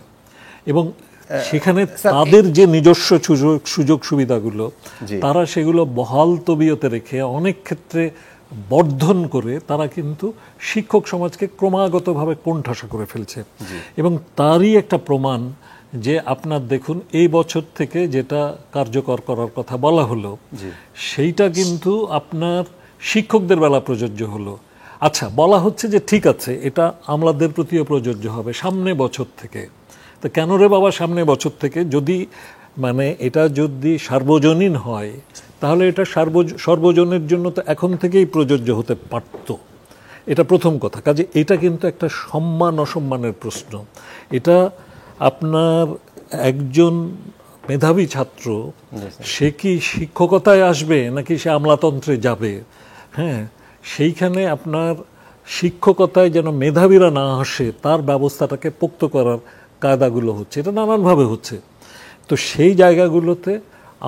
এবং সেখানে তাদের যে নিজস্ব সুযোগ সুবিধাগুলো তারা সেগুলো বহাল তবিয়তে রেখে অনেক ক্ষেত্রে বর্ধন করে তারা কিন্তু শিক্ষক সমাজকে ক্রমাগতভাবে কোণঠাসা করে ফেলছে। এবং তারই একটা প্রমাণ যে আপনার দেখুন এই বছর থেকে যেটা কার্যকর করার কথা বলা হলো, সেইটা কিন্তু আপনার শিক্ষকদের বেলা প্রযোজ্য হলো। আচ্ছা, বলা হচ্ছে যে ঠিক আছে, এটা আমলাদের প্রতিও প্রযোজ্য হবে সামনে বছর থেকে। তো কেন রে বাবা সামনে বছর থেকে? যদি মানে এটা যদি সার্বজনীন হয় তাহলে এটা সর্বজনের জন্য তো এখন থেকেই প্রযোজ্য হতে পারত। এটা প্রথম কথা। কাজে এটা কিন্তু একটা সম্মান অসম্মানের প্রশ্ন। এটা আপনার একজন মেধাবী ছাত্র সে কি শিক্ষকতায় আসবে নাকি সে আমলাতন্ত্রে যাবে? হ্যাঁ, সেইখানে আপনার শিক্ষকতায় যেন মেধাবীরা না আসে তার ব্যবস্থাটাকে পোক্ত করার কায়দাগুলো হচ্ছে, এটা নানানভাবে হচ্ছে। তো সেই জায়গাগুলোতে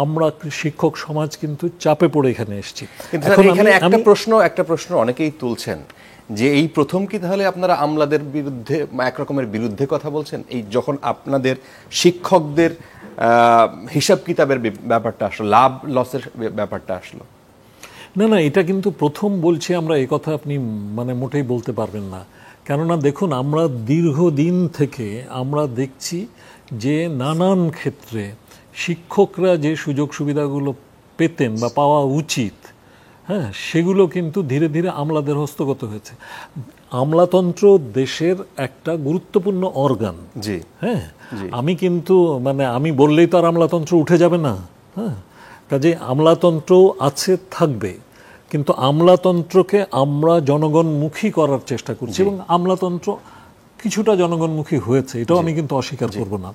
আমরা শিক্ষক সমাজ কিন্তু চাপে পড়ে এখানে এসেছি। এখানে একটা প্রশ্ন অনেকেই তুলছেন যে এই প্রথম কি তাহলে আপনারা আমলাদের বিরুদ্ধে একরকমের বিরুদ্ধে কথা বলছেন, এই যখন আপনাদের শিক্ষকদের হিসাব কিতাবের ব্যাপারটা আসলো, লাভ লসের ব্যাপারটা আসলো? না, এটা কিন্তু প্রথম বলছি আমরা, এই কথা আপনি মানে মোটেই বলতে পারবেন না। কেননা দেখুন, আমরা দীর্ঘদিন থেকে আমরা দেখছি যে নানান ক্ষেত্রে শিক্ষকরা যে সুযোগ সুবিধাগুলো পেতেন বা পাওয়া উচিত, হ্যাঁ, সেগুলো কিন্তু ধীরে ধীরে আমলাদের হস্তগত হয়েছে। আমলাতন্ত্র দেশের একটা গুরুত্বপূর্ণ অর্গান। জি, হ্যাঁ, আমি কিন্তু মানে আমি বললেই তো আর আমলাতন্ত্র উঠে যাবে না। হ্যাঁ, কাজে আমলাতন্ত্র আছে, থাকবে, কিন্তু আমলাতন্ত্রকে আমরা জনগণমুখী করার চেষ্টা করছি, এবং আমলাতন্ত্র কিছুটা জনগণমুখী হয়েছে, এটাও আমি কিন্তু অস্বীকার করব না।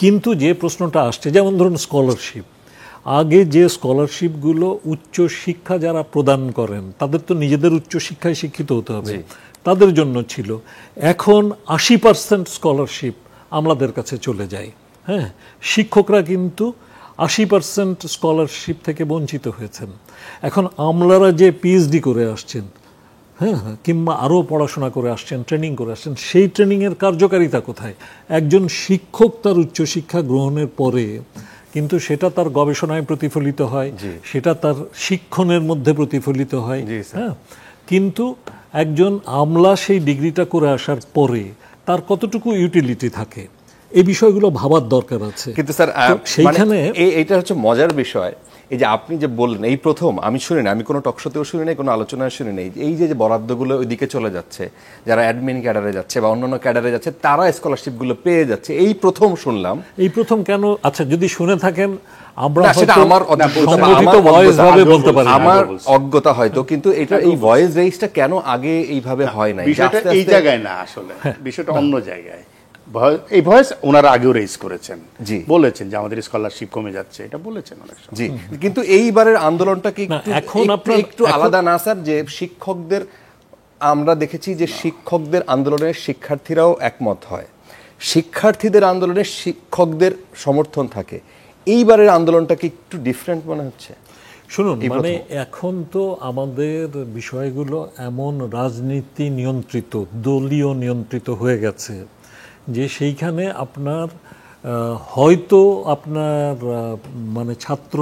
কিন্তু যে প্রশ্নটা আসছে, যেমন ধরুন স্কলারশিপ, আগে যে স্কলারশিপগুলো উচ্চ শিক্ষা যারা প্রদান করেন তাদের তো নিজেদের উচ্চ শিক্ষায় শিক্ষিত হতে হবে, তাদের জন্য ছিল। এখন 80% স্কলারশিপ আমলাদের কাছে চলে যায়। হ্যাঁ, শিক্ষকরা কিন্তু 80% স্কলারশিপ থেকে বঞ্চিত হয়েছেন। এখন আমলারা যে পিএইচডি করে আসছেন, হ্যাঁ, কিংবা আরও পড়াশোনা করে আসছেন, ট্রেনিং করে আসছেন, সেই ট্রেনিংয়ের কার্যকারিতা কোথায়? একজন শিক্ষক তার উচ্চশিক্ষা গ্রহণের পরে কিন্তু সেটা তার গবেষণায় প্রতিফলিত হয়, সেটা তার শিক্ষণের মধ্যে প্রতিফলিত হয়, হ্যাঁ, কিন্তু একজন আমলা সেই ডিগ্রিটা করে আসার পরে তার কতটুকু ইউটিলিটি থাকে, এই বিষয়গুলো ভাবার দরকার আছে। কিন্তু স্যার সেইখানে এইটা হচ্ছে মজার বিষয়, এই যে আপনি যে বললেন এই প্রথম আমি শুনি না, আমি কোনো টকশোতেও শুনি নাই, কোনো আলোচনায় শুনি নাই, এই যে বরাদ্দগুলো ওইদিকে চলে যাচ্ছে, যারা অ্যাডমিন ক্যাডারে যাচ্ছে বা অন্যান্য ক্যাডারে যাচ্ছে তারা স্কলারশিপগুলো পেয়ে যাচ্ছে, এই প্রথম শুনলাম। এই প্রথম কেন? আচ্ছা, যদি শুনে থাকেন আমরা সেটা আমার সংগঠিত ভয়েস ভাবে বলতে পারি, আমার অজ্ঞতা হয়তো, কিন্তু এটা এই ভয়েস রেইজটা কেন আগে এইভাবে হয় নাই? বিষয়টা এই জায়গায় না, আসলে বিষয়টা অন্য জায়গায়। এই ভয়েস ওনারা আগেও রেজ করেছেন, বলেছেন যে আমাদের স্কলারশিপ কমে যাচ্ছে, এটা বলেছেন অনেক সময়। জি, কিন্তু এইবারের আন্দোলনটা কি এখন একটু আলাদা না স্যার? যে শিক্ষকদের, আমরা দেখেছি যে শিক্ষকদের আন্দোলনে শিক্ষার্থীরাও একমত হয়, শিক্ষার্থীদের আন্দোলনে শিক্ষকদের সমর্থন থাকে, এইবারের আন্দোলনটা কি একটু ডিফারেন্ট মনে হচ্ছে? শুনুন, মানে এখন তো আমাদের বিষয়গুলো এমন রাজনীতি নিয়ন্ত্রিত, দলীয় নিয়ন্ত্রিত হয়ে গেছে যে সেইখানে আপনার হয়তো আপনার মানে ছাত্র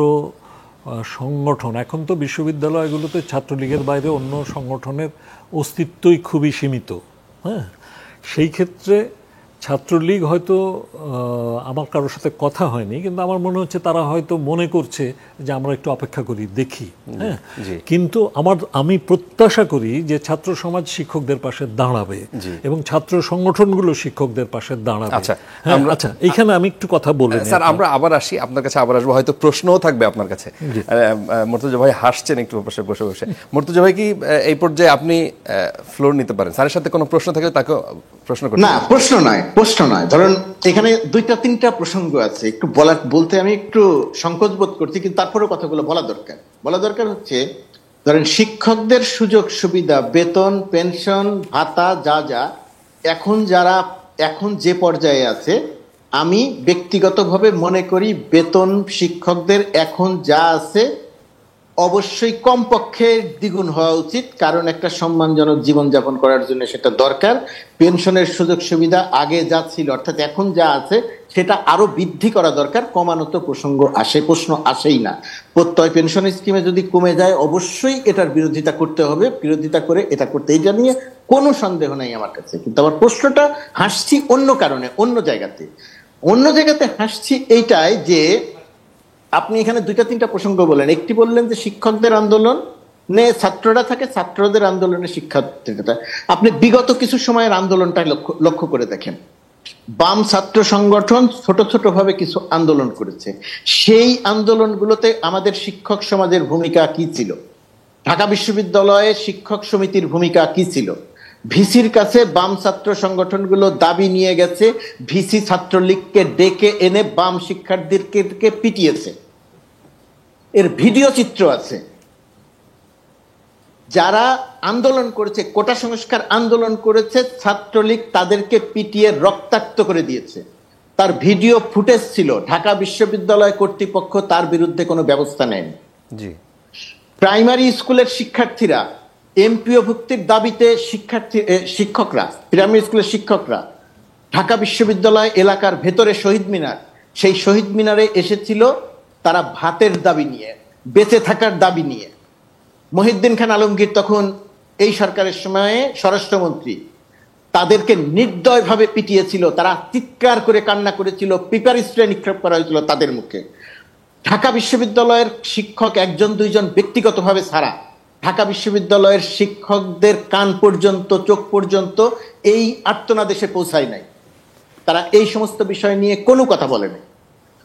সংগঠন, এখন তো বিশ্ববিদ্যালয়গুলোতে ছাত্রলীগের বাইরে অন্য সংগঠনের অস্তিত্বই খুবই সীমিত, হ্যাঁ, সেই ক্ষেত্রে ছাত্রলীগ হয়তো, আমার কারোর সাথে কথা হয়নি, কিন্তু আমার মনে হচ্ছে তারা হয়তো মনে করছে যে আমরা একটু অপেক্ষা করি, দেখি, হ্যাঁ, কিন্তু আমি প্রত্যাশা করি যে ছাত্র সমাজ শিক্ষকদের পাশে দাঁড়াবে এবং ছাত্র সংগঠনগুলো শিক্ষকদের পাশে দাঁড়াবে। আচ্ছা, এইখানে আমি একটু কথা বলি স্যার, আমরা আবার আসি আপনার কাছে, আবার আসবো, হয়তো প্রশ্নও থাকবে আপনার কাছে। মুর্তজা ভাই হাসছেন একটু বসে বসে। মুর্তজা ভাই কি এই পর্যায়ে আপনি ফ্লোর নিতে পারেন? স্যারের সাথে কোনো প্রশ্ন থাকলে তাকে প্রশ্ন করতে। না, প্রশ্ন নয়, ধরুন এখানে 2-3টা প্রসঙ্গ আছে, একটু বলতে আমি একটু সংকোচ বোধ করছি, কিন্তু তারপরে কথাগুলো বলা দরকার হচ্ছে, ধরেন শিক্ষকদের সুযোগ সুবিধা, বেতন, পেনশন, ভাতা, যা এখন যে পর্যায়ে আছে, আমি ব্যক্তিগতভাবে মনে করি বেতন শিক্ষকদের এখন যা আছে অবশ্যই কমপক্ষে দ্বিগুণ হওয়া উচিত, কারণ একটা সম্মানজনক জীবনযাপন করার জন্য সেটা দরকার। পেনশনের সুযোগ সুবিধা আগে যা ছিল, অর্থাৎ এখন যা আছে সেটা আরো বৃদ্ধি করা দরকার, কমানো তো প্রশ্ন আসেই না। প্রত্যয় পেনশন স্কিমে যদি কমে যায় অবশ্যই এটার বিরোধিতা করতে হবে, বিরোধিতা করে এটা করতে, এটা নিয়ে কোনো সন্দেহ নাই আমার কাছে। কিন্তু আমার প্রশ্নটা হাসছি অন্য কারণে, অন্য জায়গাতে হাসছি এইটাই যে আপনি এখানে 2-3টা প্রসঙ্গ বলেন। একটি বললেন যে শিক্ষকদের আন্দোলন নে ছাত্ররা থাকে, ছাত্রদের আন্দোলনে শিক্ষার্থীরা। আপনি বিগত কিছু সময়ের আন্দোলনটা লক্ষ্য করে দেখেন, বাম ছাত্র সংগঠন ছোট ভাবে কিছু আন্দোলন করেছে, সেই আন্দোলনগুলোতে আমাদের শিক্ষক সমাজের ভূমিকা কি ছিল? ঢাকা বিশ্ববিদ্যালয়ে শিক্ষক সমিতির ভূমিকা কি ছিল? ভিসির কাছে বাম ছাত্র সংগঠনগুলো দাবি নিয়ে গেছে, ভিসি ছাত্রলীগকে ডেকে এনে বাম শিক্ষার্থীদেরকে পিটিয়েছে, এর ভিডিও চিত্র আছে। যারা আন্দোলন করেছে, কোটা সংস্কার আন্দোলন করেছে, ছাত্রলীগ তাদেরকে পিটিয়ে রক্তাক্ত করে দিয়েছে, তার ভিডিও ফুটেজ ছিল। ঢাকা বিশ্ববিদ্যালয় কর্তৃপক্ষ তার বিরুদ্ধে কোনো ব্যবস্থা নেয়নি। প্রাইমারি স্কুলের শিক্ষার্থীরা এমপিও ভুক্তির দাবিতে শিক্ষকরা, প্রাইমারি স্কুলের শিক্ষকরা ঢাকা বিশ্ববিদ্যালয় এলাকার ভেতরে শহীদ মিনার, সেই শহীদ মিনারে এসেছিল তারা ভাতের দাবি নিয়ে, বেঁচে থাকার দাবি নিয়ে। মহিউদ্দিন খান আলমগীর তখন এই সরকারের সময়ে স্বরাষ্ট্রমন্ত্রী, তাদেরকে নির্দয়ভাবে পিটিয়েছিল, তারা চিৎকার করে কান্না করেছিল, পেপার স্প্রে নিক্ষেপ করা হয়েছিল তাদের মুখে। ঢাকা বিশ্ববিদ্যালয়ের শিক্ষক 1-2জন ব্যক্তিগতভাবে ছাড়া ঢাকা বিশ্ববিদ্যালয়ের শিক্ষকদের কান পর্যন্ত, চোখ পর্যন্ত এই আর্তনাদেশে পৌঁছায় নাই, তারা এই সমস্ত বিষয় নিয়ে কোনো কথা বলেনি।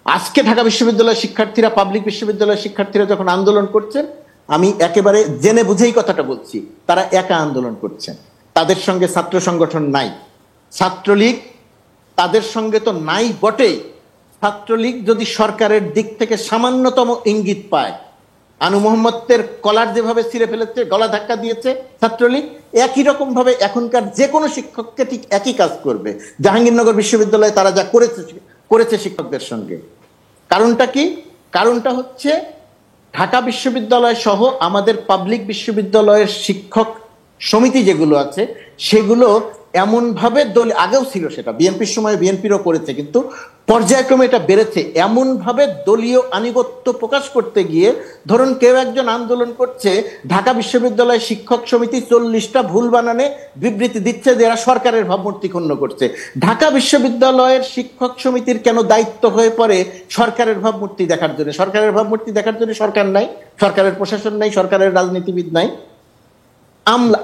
আজকে ঢাকা বিশ্ববিদ্যালয়ের শিক্ষার্থীরা, পাবলিক বিশ্ববিদ্যালয়ের শিক্ষার্থীরা যখন আন্দোলন করছেন, আমি একেবারে জেনে বুঝেই কথাটা বলছি, তারা একা আন্দোলন করছেন, তাদের সঙ্গে ছাত্র সংগঠন নাই, ছাত্রলীগ তাদের সঙ্গে তো নাই বটেই। ছাত্রলীগ যদি সরকারের দিক থেকে সামান্যতম ইঙ্গিত পায়, আনু মোহাম্মদের কলার যেভাবে ছিঁড়ে ফেলেছে, গলা ধাক্কা দিয়েছে ছাত্রলীগ, একই রকম ভাবে এখনকার যে কোনো শিক্ষককে ঠিক একই কাজ করবে। জাহাঙ্গীরনগর বিশ্ববিদ্যালয়ে তারা যা করেছে করেছে শিক্ষকদের সঙ্গে। কারণটা কি? কারণটা হচ্ছে ঢাকা বিশ্ববিদ্যালয় সহ আমাদের পাবলিক বিশ্ববিদ্যালয়ের শিক্ষক সমিতি যেগুলো আছে সেগুলো এমনভাবে আগেও ছিল, সেটা বিএনপির সময় বিএনপিরও করেছে, কিন্তু পর্যায়ক্রমে এটা বেড়েছে। এমনভাবে দলীয় আনুগত্য প্রকাশ করতে গিয়ে, ধরুন কেউ একজন আন্দোলন করছে, ঢাকা বিশ্ববিদ্যালয় শিক্ষক সমিতি 40টা ভুল বানানে বিবৃতি দিচ্ছে যে এরা সরকারের ভাবমূর্তি ক্ষুণ্ণ করছে। ঢাকা বিশ্ববিদ্যালয়ের শিক্ষক সমিতির কেন দায়িত্ব হয়ে পড়ে সরকারের ভাবমূর্তি দেখার জন্য? সরকারের ভাবমূর্তি দেখার জন্য সরকার নাই, সরকারের প্রশাসন নাই, সরকারের রাজনীতিবিদ নাই।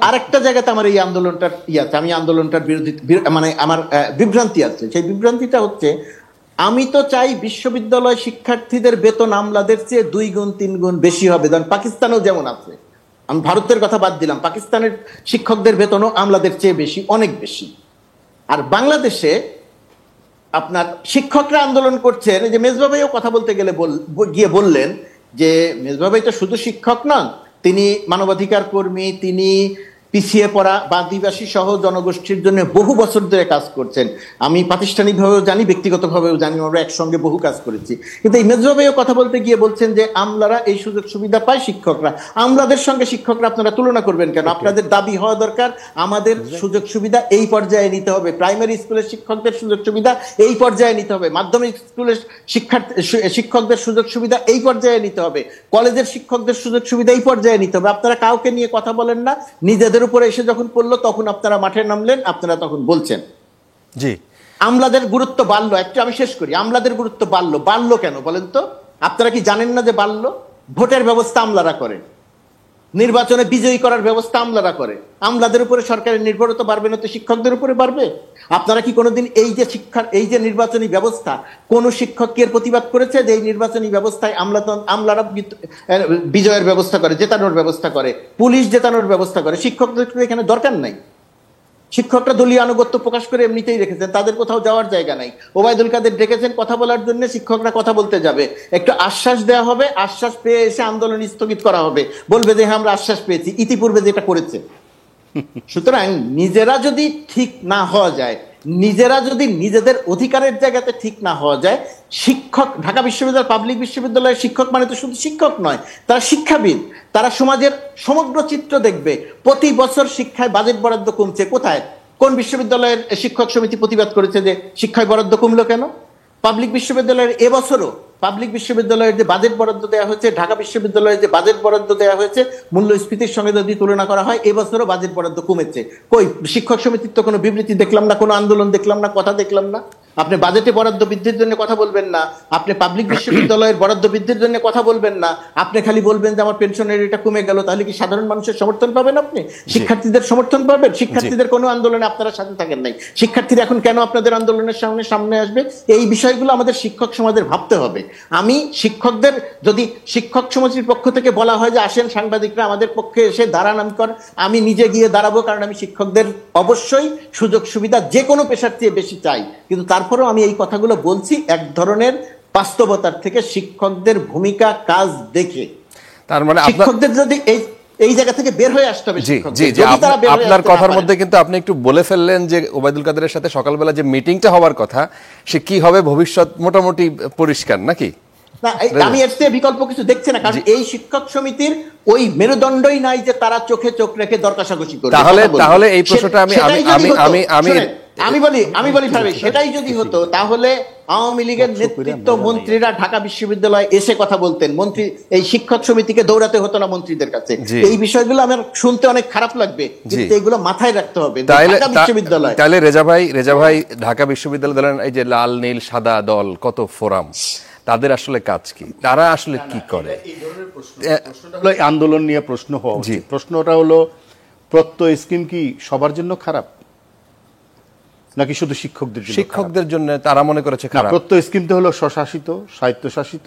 আরেকটা জায়গাতে আমার এই আন্দোলনটার আছে, আমি আন্দোলনটার বিরোধী মানে আমার বিভ্রান্তি আছে। সেই বিভ্রান্তিটা হচ্ছে, আমি তো চাই বিশ্ববিদ্যালয় শিক্ষার্থীদের বেতন আমলাদের চেয়ে 2 গুণ 3 গুণ বেশি হবে। ধরেন পাকিস্তানেও যেমন আছে, আমি ভারতের কথা বাদ দিলাম, পাকিস্তানের শিক্ষকদের বেতনও আমলাদের চেয়ে বেশি, অনেক বেশি। আর বাংলাদেশে আপনার শিক্ষকরা আন্দোলন করছেন, যে মেজবা ভাইও কথা বলতে গেলে গিয়ে বললেন যে মেজবা ভাই তো শুধু শিক্ষক নন, তিনি মানবাধিকার কর্মী, তিনি পিছিয়ে পড়া বা আদিবাসী সহ জনগোষ্ঠীর জন্য বহু বছর ধরে কাজ করছেন। আমি প্রাতিষ্ঠানিকভাবেও জানি, ব্যক্তিগতভাবেও জানি, আমরা একসঙ্গে বহু কাজ করেছি। কিন্তু এই মেজবা ভাইও কথা বলতে গিয়ে বলছেন যে আমলারা এই সুযোগ সুবিধা পায়, শিক্ষকরা, আমলাদের সঙ্গে শিক্ষকরা আপনারা তুলনা করবেন কেন? আপনাদের দাবি হওয়া দরকার আমাদের সুযোগ সুবিধা এই পর্যায়ে নিতে হবে, প্রাইমারি স্কুলের শিক্ষকদের সুযোগ সুবিধা এই পর্যায়ে নিতে হবে, মাধ্যমিক স্কুলের শিক্ষকদের সুযোগ সুবিধা এই পর্যায়ে নিতে হবে, কলেজের শিক্ষকদের সুযোগ সুবিধা এই পর্যায়ে নিতে হবে। আপনারা কাউকে নিয়ে কথা বলেন না, নিজেদের উপরে এসে যখন পড়লো তখন আপনারা মাঠে নামলেন, আপনারা তখন বলছেন। জি, আমলাদের গুরুত্ব বাড়লো। একটু আমি শেষ করি, আমলাদের গুরুত্ব বাড়লো কেন বলেন তো? আপনারা কি জানেন না যে বাড়লো? ভোটের ব্যবস্থা আমলারা করে, নির্বাচনে বিজয়ী করার ব্যবস্থা আমলারা করে। আমলাদের উপরে সরকারের নির্ভরতা বাড়বে না তো শিক্ষকদের উপরে বাড়বে? আপনারা কি কোনোদিন এই যে নির্বাচনী ব্যবস্থা, কোন শিক্ষক কি এর প্রতিবাদ করেছে যে এই নির্বাচনী ব্যবস্থায় আমলারা বিজয়ের ব্যবস্থা করে, জেতানোর ব্যবস্থা করে, পুলিশ জেতানোর ব্যবস্থা করে? শিক্ষকদের এখানে দরকার নাই। শিক্ষকরা দলীয় আনুগত্য প্রকাশ করে এমনিতেই রেখেছেন, তাদের কোথাও যাওয়ার জায়গা নাই। ওবায়দুল কাদের ডেকেছেন কথা বলার জন্য, শিক্ষকরা কথা বলতে যাবে, একটু আশ্বাস দেওয়া হবে, আশ্বাস পেয়ে এসে আন্দোলন স্থগিত করা হবে, বলবে যে হ্যাঁ আমরা আশ্বাস পেয়েছি, ইতিপূর্বে যেটা করেছে। সুতরাং নিজেরা যদি ঠিক না হওয়া যায়, নিজেরা যদি নিজেদের অধিকারের জায়গাতে ঠিক না হওয়া যায়, শিক্ষক, ঢাকা বিশ্ববিদ্যালয় পাবলিক বিশ্ববিদ্যালয়ের শিক্ষক মানে তো শুধু শিক্ষক নয়, তারা শিক্ষাবিদ, তারা সমাজের সমগ্র চিত্র দেখবে। প্রতি বছর শিক্ষায় বাজেট বরাদ্দ কমছে, কোথায়? কোন বিশ্ববিদ্যালয়ের শিক্ষক সমিতি প্রতিবাদ করেছে যে শিক্ষায় বরাদ্দ কমলো কেন? পাবলিক বিশ্ববিদ্যালয়ের এবছরও পাবলিক বিশ্ববিদ্যালয়ের যে বাজেট বরাদ্দ দেওয়া হয়েছে, ঢাকা বিশ্ববিদ্যালয়ের যে বাজেট বরাদ্দ দেওয়া হয়েছে, মূল্যস্ফীতির সঙ্গে যদি তুলনা করা হয়, এবছরও বাজেট বরাদ্দ কমেছে। কই শিক্ষক সমিতির তো কোনো বিবৃতি দেখলাম না, কোনো আন্দোলন দেখলাম না, কথা দেখলাম না। আপনি বাজেটে বরাদ্দ বৃদ্ধির জন্য কথা বলবেন না, আপনি পাবলিক বিশ্ববিদ্যালয়ের বরাদ্দ বৃদ্ধির জন্য কথা বলবেন না, আপনি খালি বলবেন যে আমার পেনশনের এটা কমে গেল। তাহলে কি সাধারণ মানুষের সমর্থন পাবেন? আপনি শিক্ষার্থীদের সমর্থন পাবেন? শিক্ষার্থীদের কোনো আন্দোলনে আপনারা সাথে থাকেন নাই, শিক্ষার্থীরা এখন কেন আপনাদের আন্দোলনের সামনে আসবে? এই বিষয়গুলো আমাদের শিক্ষক সমাজের ভাবতে হবে। আমি শিক্ষকদের, যদি শিক্ষক সমিতির পক্ষ থেকে বলা হয় যে আসেন সাংবাদিকরা আমাদের পক্ষে এসে দাঁড়ান, আমি নিজে গিয়ে দাঁড়াবো, কারণ আমি শিক্ষকদের অবশ্যই সুযোগ সুবিধা যে কোনো পেশার চেয়ে বেশি চাই। কিন্তু তারপরেও আমি এই কথাগুলো বলছি এক ধরনের বাস্তবতার থেকে, শিক্ষকদের ভূমিকা কাজ দেখে। তার মানে শিক্ষকদের যদি এই জায়গা থেকে বের হয়ে আসতে হবে। আপনার কথার মধ্যে কিন্তু আপনি একটু বলে ফেললেন যে ওবায়দুল কাদেরের সাথে সকালবেলা যে মিটিংটা হওয়ার কথা, সে কি হবে ভবিষ্যৎ মোটামুটি পরিষ্কার নাকি? না, আমি এর চেয়ে বিকল্প কিছু দেখছি না, কারণ এই শিক্ষক সমিতির ওই মেরুদণ্ডই নাই যে তারা চোখে চোখ রেখে দর কষাকষি করবে। তাহলে এই প্রশ্নটা আমি বলি সেটাই যদি হতো, তাহলে আওয়ামী লীগের নেতৃত্ব মন্ত্রীরা ঢাকা বিশ্ববিদ্যালয়ে এসে কথা বলতেন, মন্ত্রী এই শিক্ষক সমিতিকে দৌড়াতে হতো না মন্ত্রীদের কাছে। এই বিষয়গুলো আমার শুনতে অনেক খারাপ লাগবে, কিন্তু এগুলো মাথায় রাখতে হবে। ঢাকা বিশ্ববিদ্যালয়, তাহলে রেজা ভাই ঢাকা বিশ্ববিদ্যালয় ধরেন এই যে লাল নীল সাদা দল, কত ফোরাম, তাদের আসলে কাজ কি? তারা আসলে কি করে? আন্দোলন নিয়ে প্রশ্ন হওয়া উচিত। প্রশ্নটা হলো, প্রত্যয় স্কিম কি সবার জন্য খারাপ নাকি শুধু শিক্ষকদের জন্য? শিক্ষকদের জন্য তারা মনে করেছে খারাপ। প্রত্যয় স্কিম তো হলো স্বশাসিত, স্বায়ত্তশাসিত,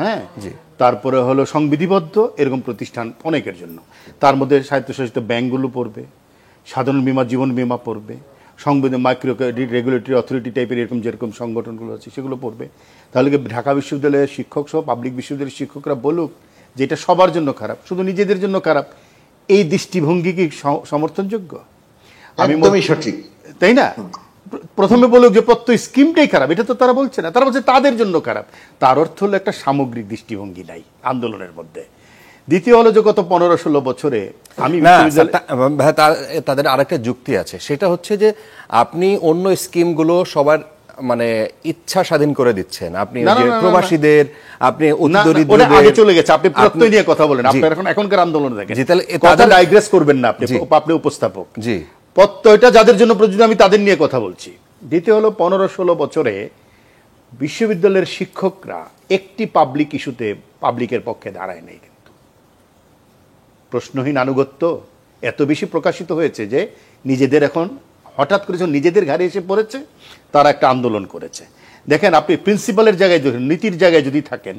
হ্যাঁ, তারপরে হলো সংবিধিবদ্ধ এরকম প্রতিষ্ঠান অনেকের জন্য। তার মধ্যে স্বায়ত্তশাসিত ব্যাংকগুলো পড়বে, সাধারণ বীমা, জীবন বীমা পড়বে, সংবিধান, মাইক্রো ক্রেডিট রেগুলেটরি অথরিটি টাইপের এরকম যেরকম সংগঠনগুলো আছে সেগুলো পড়বে। তাহলে কি ঢাকা বিশ্ববিদ্যালয়ের শিক্ষক সহ পাবলিক বিশ্ববিদ্যালয়ের শিক্ষকরা বলুক যে এটা সবার জন্য খারাপ, শুধু নিজেদের জন্য খারাপ, এই দৃষ্টিভঙ্গি কি সমর্থনযোগ্য? একদমই সঠিক, তাই না? প্রথমে বলুক যে প্রত্যয় স্কিমটাই খারাপ, এটা তো তারা বলছে না, তারা বলছে তাদের জন্য খারাপ। তার অর্থ হলো একটা সামগ্রিক দৃষ্টিভঙ্গি নাই আন্দোলনের মধ্যে। দ্বিতীয় হলো যে গত 15-16 বছরে আমি তাদের আরেকটা যুক্তি আছে, সেটা হচ্ছে যে আপনি অন্য স্কিমগুলো সবার মানে ইচ্ছা স্বাধীন করে দিচ্ছেন, আপনি প্রবাসীদের, আপনি আগে চলে গেছে, আপনি প্রত্যয় নিয়ে কথা বলেন, আপনার এখনকার আন্দোলন দেখেন, কথা ডাইগ্রেস করবেন না, আপনি উপস্থাপক। জি, প্রত্যয়টা যাদের জন্য প্রযোজ্য আমি তাদের নিয়ে কথা বলছি। দ্বিতীয় হলো 15-16 বছরে বিশ্ববিদ্যালয়ের শিক্ষকরা একটি পাবলিক ইস্যুতে পাবলিকের পক্ষে দাঁড়ায় নেই, কিন্তু প্রশ্নহীন আনুগত্য এত বেশি প্রকাশিত হয়েছে যে নিজেদের এখন হঠাৎ করে নিজেদের ঘাড়ে এসে পড়েছে, তারা একটা আন্দোলন করেছে। দেখেন, আপনি প্রিন্সিপালের জায়গায় যদি, নীতির জায়গায় যদি থাকেন,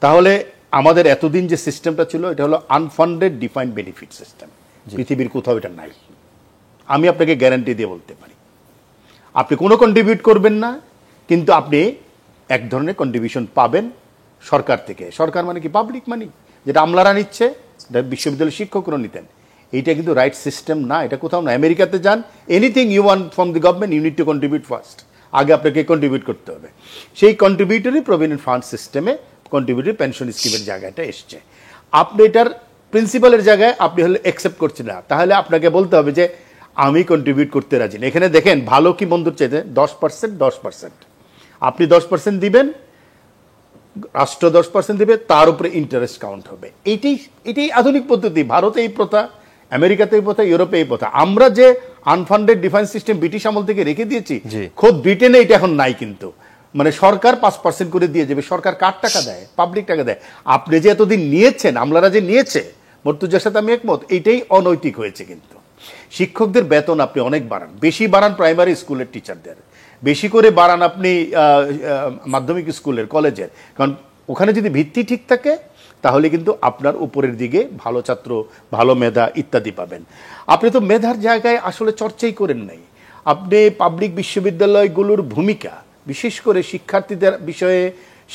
তাহলে আমাদের এতদিন যে সিস্টেমটা ছিল এটা হলো আনফান্ডেড ডিফাইন্ড বেনিফিট সিস্টেম। পৃথিবীর কোথাও এটা নাই, আমি আপনাকে গ্যারান্টি দিয়ে বলতে পারি। আপনি কোনো কন্ট্রিবিউট করবেন না, কিন্তু আপনি এক ধরনের কন্ট্রিবিউশন পাবেন সরকার থেকে। সরকার মানে কি? পাবলিক মানি, যেটা আমলারা নিচ্ছে, বিশ্ববিদ্যালয়ের শিক্ষকরা নিতেন। এইটা কিন্তু রাইট সিস্টেম না, এটা কোথাও না। আমেরিকাতে যান, anything you want from the government you need to contribute first, আগে আপনাকে কন্ট্রিবিউট করতে হবে। সেই কন্ট্রিবিউটরি প্রভিডেন্ট ফান্ড সিস্টেমে কন্ট্রিবিউটরি পেনশন স্কিমের জায়গাটা এসছে। আপনি এটার প্রিন্সিপালের জায়গায় আপনি হলে অ্যাকসেপ্ট করছেন না, তাহলে আপনাকে বলতে হবে যে আমি কন্ট্রিবিউট করতে রাজি না। এখানে দেখেন ভালো কি মন্দর চাইতে 10%, আপনি 10% দিবেন, রাষ্ট্র 10% দিবে, তার উপরে ইন্টারেস্ট কাউন্ট হবে। এটাই আধুনিক পদ্ধতি। ভারতে এই প্রথা, আমেরিকাতে এই প্রথা, ইউরোপে এই প্রথা। আমরা যে আনফান্ডেড ডিফেন্স সিস্টেম ব্রিটিশ আমল থেকে রেখে দিয়েছি, খোদ ব্রিটেনে এটা এখন নাই। কিন্তু মানে সরকার 5% করে দিয়ে যাবে। সরকার কার টাকা দেয়? পাবলিক টাকা দেয়। আপনি যে এতদিন নিয়েছেন, আমলারা যে নিয়েছে, মর্তুজার সাথে আমি একমত, এইটাই অনৈতিক হয়েছে। কিন্তু শিক্ষকদের বেতন আপনি অনেক বাড়ান, বেশি বাড়ান প্রাইমারি স্কুলের টিচারদের, বেশি করে বাড়ান আপনি মাধ্যমিক স্কুলের, কলেজের। কারণ ওখানে যদি ভিত্তি ঠিক থাকে, তাহলে কিন্তু আপনার উপরের দিকে ভালো ছাত্র, ভালো মেধা ইত্যাদি পাবেন। আপনি তো মেধার জায়গায় আসলে চর্চাই করেন নাই। আপনি পাবলিক বিশ্ববিদ্যালয়গুলোর ভূমিকা, বিশেষ করে শিক্ষার্থীদের বিষয়ে,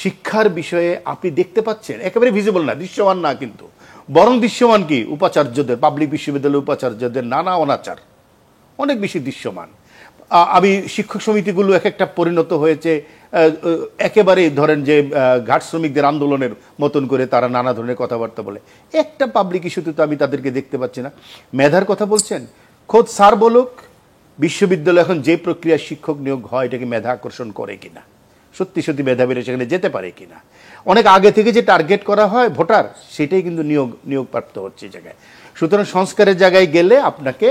শিক্ষার বিষয়ে আপনি দেখতে পাচ্ছেন একেবারে ভিজিবল না, দৃশ্যমান না। কিন্তু বরং দৃশ্যমান কি? উপাচার্যদের, পাবলিক বিশ্ববিদ্যালয়ের উপাচার্যদের নানা অনাচার অনেক বেশি দৃশ্যমান। আমি শিক্ষক সমিতিগুলো এক একটা পরিণত হয়েছে একেবারে ধরেন যে ঘাট শ্রমিকদের আন্দোলনের মতন করে, তারা নানা ধরনের কথাবার্তা বলে। একটা পাবলিক ইস্যুতে তো আমি তাদেরকে দেখতে পাচ্ছি না। মেধার কথা বলছেন, খোদ স্যার বলুক, বিশ্ববিদ্যালয় এখন যে প্রক্রিয়া শিক্ষক নিয়োগ হয়, এটাকে মেধা আকর্ষণ করে কিনা, সত্যি সত্যি মেধাবীরা সেখানে যেতে পারে কিনা। অনেক আগে থেকে যে টার্গেট করা হয় ভোটার, সেটাই কিন্তু নিয়োগ প্রাপ্ত হচ্ছে এই জায়গায়। সুতরাং সংস্কারের জায়গায় গেলে আপনাকে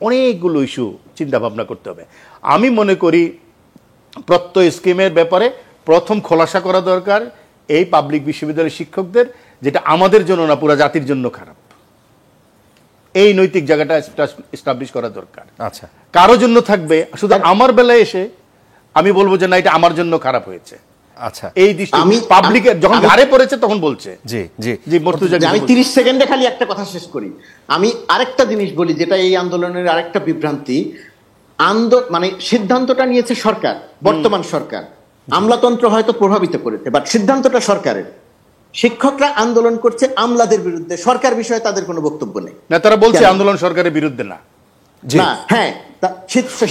অনেকগুলো ইস্যু চিন্তা ভাবনা করতে হবে। আমি মনে করি প্রত্যয় স্কিমের ব্যাপারে প্রথম খোলাসা করা দরকার এই পাবলিক বিশ্ববিদ্যালয়ের শিক্ষকদের, যেটা আমাদের জন্য না, পুরো জাতির জন্য খারাপ। এই নৈতিক জায়গাটা এস্টাবলিশ করা দরকার। আচ্ছা, কারো জন্য থাকবে, শুধু আমার বেলায় এসে আমি বলবো যে না, এটা আমার জন্য খারাপ হয়েছে। আচ্ছা, এই দৃষ্টি পাবলিকের যখন ঘাড়ে পড়েছে তখন বলছে। জি জি জি মর্তুজা, আমি 30 সেকেন্ডে খালি একটা কথা শেষ করি। আমি আরেকটা জিনিস বলি, যেটা এই আন্দোলনের আরেকটা বিভ্রান্তি। মানে সিদ্ধান্তটা নিয়েছে সরকার, বর্তমান সরকার। আমলাতন্ত্র হয়তো প্রভাবিত করেছে, বাট সিদ্ধান্তটা সরকারের। শিক্ষকরা আন্দোলন করছে আমলাদের বিরুদ্ধে, সরকার বিষয়ে তাদের কোনো বক্তব্য নেই। না, তারা বলছে আন্দোলন সরকারের বিরুদ্ধে না। হ্যাঁ,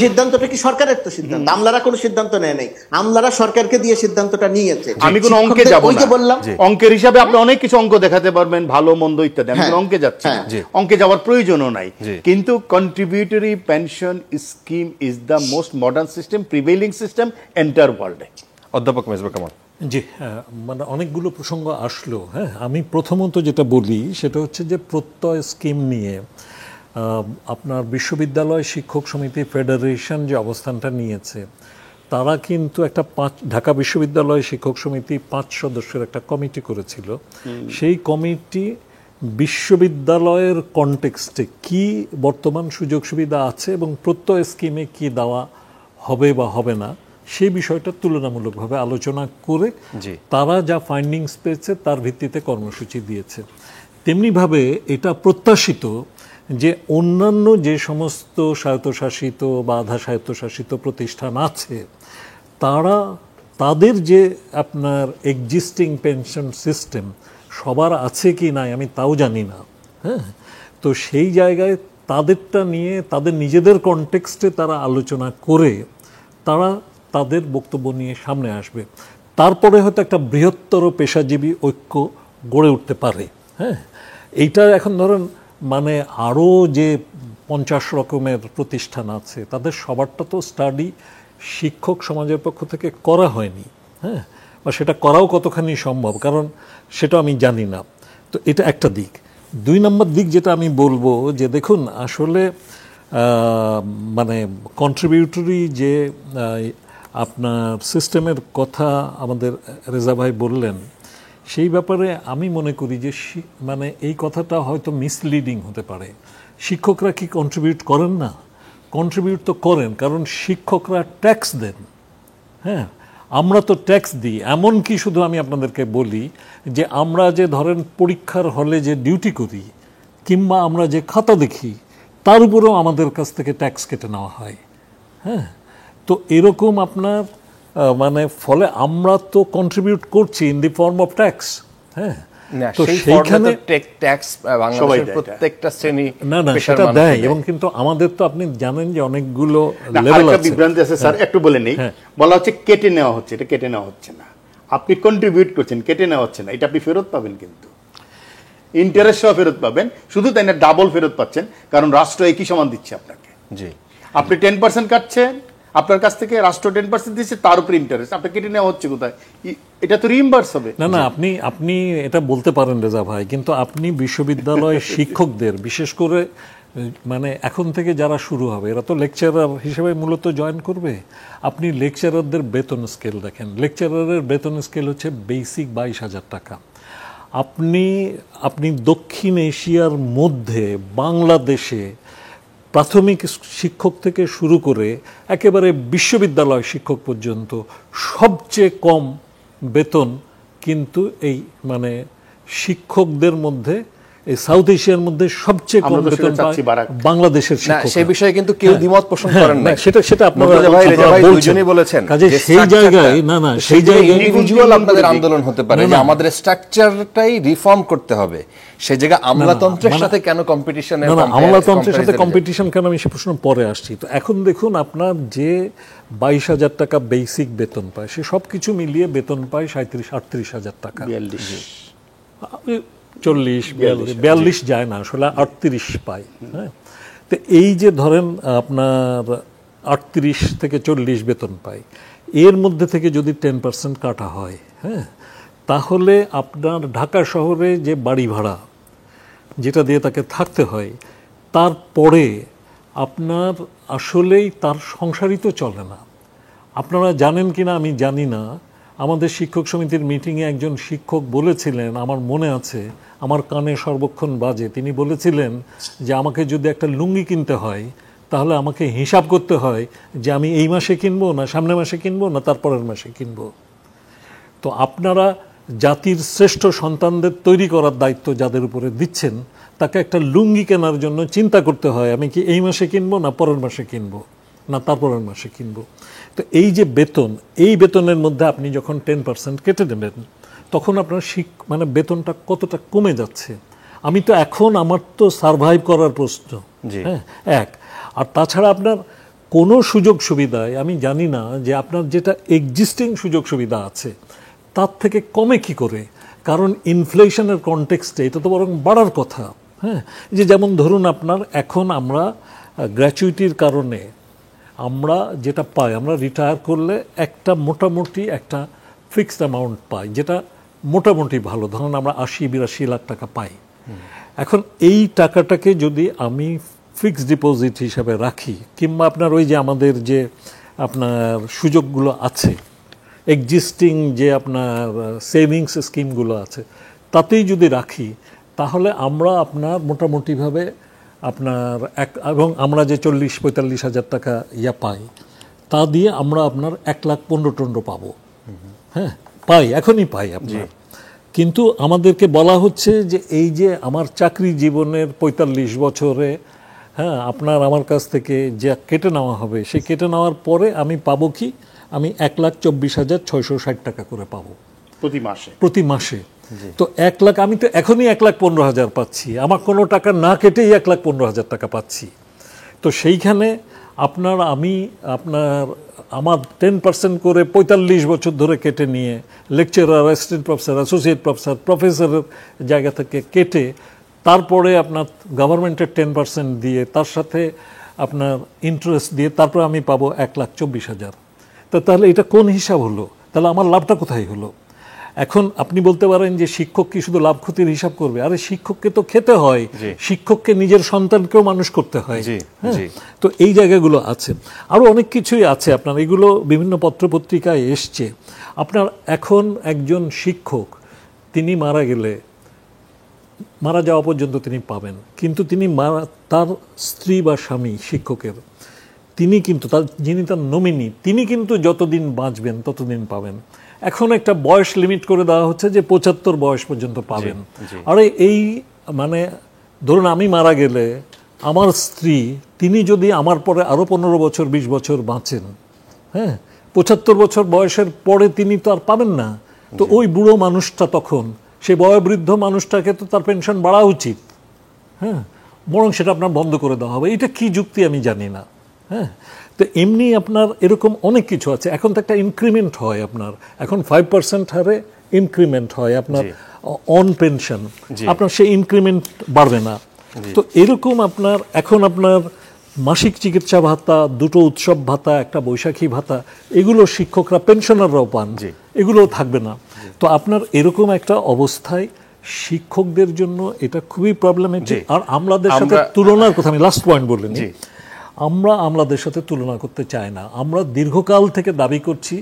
সিদ্ধান্তটা কি সরকারের? তো সিদ্ধান্ত আমলারা কোনো সিদ্ধান্ত নেয় নাই, আমলারা সরকারকে দিয়ে সিদ্ধান্তটা নিয়েছে। আমি কোনো অঙ্কে যাব না, বললাম অঙ্কের হিসাবে আপনি অনেক কিছু অঙ্ক দেখাতে পারবেন, ভালো মন্দ ইত্যাদি। আমি অঙ্কে যাচ্ছি না, অঙ্কে যাওয়ার প্রয়োজনও নাই। কিন্তু contributory pension scheme is the most modern system, prevailing system enter ওয়ার্ল্ডে। অধ্যাপক মেজবা কামাল। জি, মানে অনেকগুলো প্রসঙ্গ আসলো। হ্যাঁ, আমি প্রথমত যেটা বলি সেটা হচ্ছে যে প্রত্যয় স্কিম নিয়ে আপনার বিশ্ববিদ্যালয় শিক্ষক সমিতি ফেডারেশন যে অবস্থানটা নিয়েছে, তারা কিন্তু একটা ঢাকা বিশ্ববিদ্যালয় শিক্ষক সমিতি 5 সদস্যের একটা কমিটি করেছিল। সেই কমিটি বিশ্ববিদ্যালয়ের কনটেক্সটে কি বর্তমান সুযোগ সুবিধা আছে এবং প্রত্যয় স্কিমে কি দেওয়া হবে বা হবে না, সেই বিষয়টা তুলনামূলকভাবে আলোচনা করে তারা যা ফাইন্ডিংস পেয়েছে তার ভিত্তিতে কর্মসূচি দিয়েছে। তেমনিভাবে এটা প্রত্যাশিত যে অন্যান্য যে সমস্ত স্বায়ত্তশাসিত বা আধা স্বায়ত্তশাসিত প্রতিষ্ঠান আছে, তারা তাদের যে আপনার এক্সিস্টিং পেনশন সিস্টেম সবার আছে কি নাই আমি তাও জানি না। হ্যাঁ, তো সেই জায়গায় তাদেরটা নিয়ে তাদের নিজেদের কনটেক্সটে তারা আলোচনা করে তারা তাদের বক্তব্য নিয়ে সামনে আসবে, তারপরে হয়তো একটা বৃহত্তর পেশাজীবী ঐক্য গড়ে উঠতে পারে। হ্যাঁ, এইটা এখন ধরেন মানে আরও যে 50 রকমের প্রতিষ্ঠান আছে তাদের সবারটা তো স্টাডি শিক্ষক সমাজের পক্ষ থেকে করা হয়নি। হ্যাঁ, বা সেটা করাও কতখানি সম্ভব, কারণ সেটা আমি জানি না। তো এটা একটা দিক। 2 নম্বর দিক যেটা আমি বলবো যে দেখুন আসলে মানে কন্ট্রিবিউটরি যে আপনার সিস্টেমের কথা আমাদের রেজা ভাই বললেন, সেই ব্যাপারে আমি মনে করি যে মানে এই কথাটা হয়তো মিসলিডিং হতে পারে। শিক্ষকরা কি কন্ট্রিবিউট করেন না? কন্ট্রিবিউট তো করেন, কারণ শিক্ষকরা ট্যাক্স দেন। হ্যাঁ, আমরা তো ট্যাক্স দিই। এমনকি শুধু আমি আপনাদেরকে বলি যে আমরা যে ধরেন পরীক্ষার হলে যে ডিউটি করি কিংবা আমরা যে খাতা দেখি তার উপরেও আমাদের কাছ থেকে ট্যাক্স কেটে নেওয়া হয়। হ্যাঁ, তো এরকম আপনার মানে ফলে আমরা তো কন্ট্রিবিউট করছি in the form of tax. হ্যাঁ, তো সেইখানে ট্যাক্স বাংলাদেশের প্রত্যেকটা শ্রেণী না সেটা দেয়, এবং কিন্তু আমাদের তো আপনি জানেন যে অনেকগুলো লেভেল আছে। বিভ্রান্তি আছে স্যার, একটু বলে নেই। বলা হচ্ছে কেটে নেওয়া হচ্ছে, এটা কেটে নেওয়া হচ্ছে না। আপনি কন্ট্রিবিউট করছেন, কেটে নেওয়া হচ্ছে না। এটা আপনি ফেরত পাবেন, কিন্তু ইন্টারেস্ট সহ ফেরত পাবেন। শুধু তাই না, ডাবল ফেরত পাচ্ছেন, কারণ রাষ্ট্র একই সমান দিচ্ছে আপনাকে। জি, আপনি 10% কাটছেন, আপনার কাছ থেকে রাষ্ট্র 10% দিচ্ছে, তার উপর ইন্টারেস্ট। আপনার কেটে নেওয়া হচ্ছে কোথায়? এটা তো রিইম্বার্স হবে। না আপনি এটা বলতে পারেন রেজা ভাই, কিন্তু আপনি বিশ্ববিদ্যালয়ের শিক্ষকদের বিশেষ করে মানে এখন থেকে যারা শুরু হবে এরা তো লেকচারার হিসেবে মূলত জয়েন করবে। আপনি লেকচারারদের বেতন স্কেল দেখেন, লেকচারারের বেতন স্কেল হচ্ছে বেসিক 22,000 টাকা। আপনি দক্ষিণ এশিয়ার মধ্যে বাংলাদেশে প্রাথমিক শিক্ষক থেকে শুরু করে একেবারে বিশ্ববিদ্যালয় শিক্ষক পর্যন্ত সবচেয়ে কম বেতন কিন্তু এই মানে শিক্ষকদের মধ্যে এই সাউথ এশিয়ার মধ্যে সবচেয়ে কম বেতন বাংলাদেশের শিক্ষক। সেই বিষয়ে কিন্তু কেউ দ্বিমত পোষণ করেন না। সেটা আপনারা দুজনেই বলেছেন। কাজে সেই জায়গায় সেই জায়গায় ইন্ডিভিজুয়াল আপনাদের আন্দোলন হতে পারে যে আমাদের স্ট্রাকচারটাই রিফর্ম করতে হবে। সেই জায়গায় আমলাতন্ত্রের সাথে কেন কম্পিটিশন? আমলাতন্ত্রের সাথে কম্পিটিশন কেন, আমি সে প্রশ্ন পরে আসছি। তো এখন দেখুন আপনার যে 22,000 টাকা বেসিক বেতন পায়, সে সব কিছু মিলিয়ে বেতন পায় 37-38,000 টাকা। 40-42 যায় না, আসলে 38 পায়। হ্যাঁ, তো এই যে ধরেন আপনার 38 থেকে 40 বেতন পায়, এর মধ্যে থেকে যদি 10% কাটা হয়, হ্যাঁ, তাহলে আপনার ঢাকা শহরে যে বাড়ি ভাড়া যেটা দিয়ে তাকে থাকতে হয়, তারপরে আপনার আসলেই তার সংসারই তো চলে না। আপনারা জানেন কি না আমি জানি না, আমাদের শিক্ষক সমিতির মিটিংয়ে একজন শিক্ষক বলেছিলেন, আমার মনে আছে, আমার কানে সর্বক্ষণ বাজে, তিনি বলেছিলেন যে আমাকে যদি একটা লুঙ্গি কিনতে হয় তাহলে আমাকে হিসাব করতে হয় যে আমি এই মাসে কিনবো না সামনের মাসে কিনবো না তারপরের মাসে কিনবো। তো আপনারা জাতির শ্রেষ্ঠ সন্তানদের তৈরি করার দায়িত্ব যাদের উপরে দিচ্ছেন, তাকে একটা লুঙ্গি কেনার জন্য চিন্তা করতে হয় আমি কি এই মাসে কিনবো না পরের মাসে কিনবো না তারপরের মাসে কিনবো। তো এই যে বেতন, এই বেতনের মধ্যে আপনি যখন 10% কেটে দেবেন তখন আপনার মানে বেতনটা কতটা কমে যাচ্ছে। আমি তো এখন আমার তো সারভাইভ করার প্রশ্ন। হ্যাঁ, এক। আর তাছাড়া আপনার কোনো সুযোগ সুবিধায় আমি জানি না যে আপনার যেটা এক্সিস্টিং সুযোগ সুবিধা আছে তার থেকে কমে কি করে, কারণ ইনফ্লেশনের কনটেক্সটে এটা তো বরং বাড়ার কথা। হ্যাঁ, যে যেমন ধরুন আপনার এখন আমরা গ্র্যাচুইটির কারণে আমরা যেটা পাই, আমরা রিটায়ার করলে একটা মোটামুটি একটা ফিক্সড অ্যামাউন্ট পাই, যেটা মোটামুটি ভালো। ধরুন আমরা 80-82 লাখ টাকা পাই। এখন এই টাকাটাকে যদি আমি ফিক্সড ডিপোজিট হিসাবে রাখি, কিংবা আপনার ওই যে আমাদের যে আপনার সুযোগগুলো আছে, এক্সিস্টিং যে আপনার সেভিংস স্কিমগুলো আছে, তাতেই যদি রাখি, তাহলে আমরা আপনার মোটামুটিভাবে আপনার এবং আমরা যে 40-45 হাজার টাকা পাই, তা দিয়ে আমরা আপনার 1,15,000 পাবো। হ্যাঁ, পাই, এখনই পাই আপনার। কিন্তু আমাদেরকে বলা হচ্ছে যে এই যে আমার চাকরি জীবনের 45 বছরে, হ্যাঁ, আপনার আমার কাছ থেকে যা কেটে নেওয়া হবে, সেই কেটে নেওয়ার পরে আমি পাবো কি, আমি 1,24,660 টাকা করে পাবো প্রতি মাসে। তো 1 লাখ, আমি তো এখনই 1,15,000 পাচ্ছি, আমার কোনো টাকা না কেটেই 1,15,000 টাকা পাচ্ছি। তো সেইখানে আমার 10% করে 45 বছর ধরে কেটে নিয়ে lecturer, assistant professor, associate professor, প্রফেসরের জায়গা থেকে কেটে তারপরে আপনার গভর্নমেন্টের 10% দিয়ে তার সাথে আপনার ইন্টারেস্ট দিয়ে তারপরে আমি পাবো 1,24,000। তাহলে এটা কোন হিসাব হলো? তাহলে আমার লাভটা কোথায় হলো? এখন আপনি বলতে পারেন যে শিক্ষক কি শুধু লাভ ক্ষতির হিসাব করবে? আরে শিক্ষককে তো খেতে হয়, শিক্ষককে নিজের সন্তানকেও মানুষ করতে হয়। তো এই জায়গাগুলো আছে, আরো অনেক কিছুই আছে আপনার, এগুলো বিভিন্ন পত্রপত্রিকায় এসছে। আপনার এখন একজন শিক্ষক তিনি মারা গেলে, মারা যাওয়া পর্যন্ত তিনি পাবেন, কিন্তু তিনি তার স্ত্রী বা স্বামী শিক্ষকের, তিনি কিন্তু যিনি তার নমিনি, তিনি কিন্তু যতদিন বাঁচবেন ততদিন পাবেন। এখন একটা বয়স লিমিট করে দেওয়া হচ্ছে যে 75 বয়স পর্যন্ত পাবেন। আরে এই মানে ধরুন আমি মারা গেলে আমার স্ত্রী তিনি যদি আমার পরে আরো 15 বছর 20 বছর বাঁচেন, হ্যাঁ, 75 বছর বয়সের পরে তিনি তো আর পাবেন না। তো ওই বুড়ো মানুষটা তখন, সেই বয়োবৃদ্ধ মানুষটাকে তো তার পেনশন বাড়া উচিত, হ্যাঁ, বরং সেটা আপনার বন্ধ করে দেওয়া হবে। এটা কি যুক্তি আমি জানি না। হ্যাঁ, তো এমনি আপনার এরকম অনেক কিছু আছে। এখন তো একটা ইনক্রিমেন্ট হয় আপনার, এখন 5% হারে ইনক্রিমেন্ট হয় আপনার অন পেনশন, আপনার সেই ইনক্রিমেন্ট বাড়বে না। তো এরকম আপনার এখন আপনার মাসিক চিকিৎসা ভাতা, দুটো উৎসব ভাতা, একটা বৈশাখী ভাতা, এগুলো শিক্ষকরা পেনশনাররাও পান, এগুলো থাকবে না। তো আপনার এরকম একটা অবস্থায় শিক্ষকদের জন্য এটা খুবই প্রবলেমেটিক। আর আমলাদের সাথে তুলনার কথা আমি লাস্ট পয়েন্ট বললেন, আমরা আমলাদের সাথে তুলনা করতে চাই না। আমরা দীর্ঘকাল থেকে দাবি করছি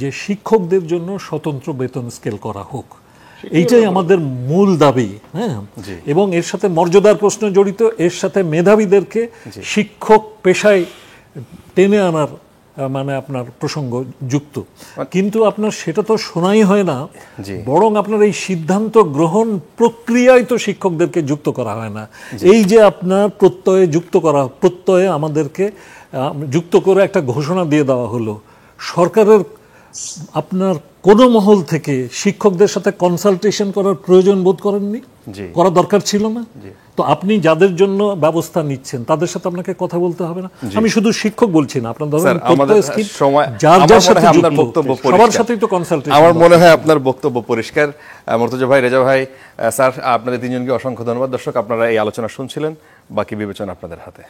যে শিক্ষকদের জন্য স্বতন্ত্র বেতন স্কেল করা হোক, এইটাই আমাদের মূল দাবি। হ্যাঁ, এবং এর সাথে মর্যাদার প্রশ্ন জড়িত, এর সাথে মেধাবীদেরকে শিক্ষক পেশায় টেনে আনার মানে আপনার প্রসঙ্গ যুক্ত। কিন্তু আপনার সেটা তো শোনাই হয় না, বরং আপনার এই সিদ্ধান্ত গ্রহণ প্রক্রিয়ায় তো শিক্ষকদেরকে যুক্ত করা হয় না। এই যে আপনার প্রত্যয়ে আমাদেরকে যুক্ত করে একটা ঘোষণা দিয়ে দেওয়া হলো, সরকারের আপনার কোন মহল থেকে শিক্ষকদের সাথে কনসালটেশন করার প্রয়োজন বোধ করেননি, করা দরকার ছিল না। তো আপনি যাদের জন্য ব্যবস্থা নিচ্ছেন তাদের সাথে আপনাকে কথা বলতে হবে না। আমি শুধু শিক্ষক বলছি না, আপনার ধরেন সবার সাথেই তো কনসালটেশন। আমার মনে হয় আপনার বক্তব্য পরিষ্কার। মুর্তজা ভাই, রেজা ভাই, স্যার, আপনাদের তিনজনকে অসংখ্য ধন্যবাদ। দর্শক, আপনারা এই আলোচনা শুনছিলেন, বাকি বিবেচনা আপনাদের হাতে।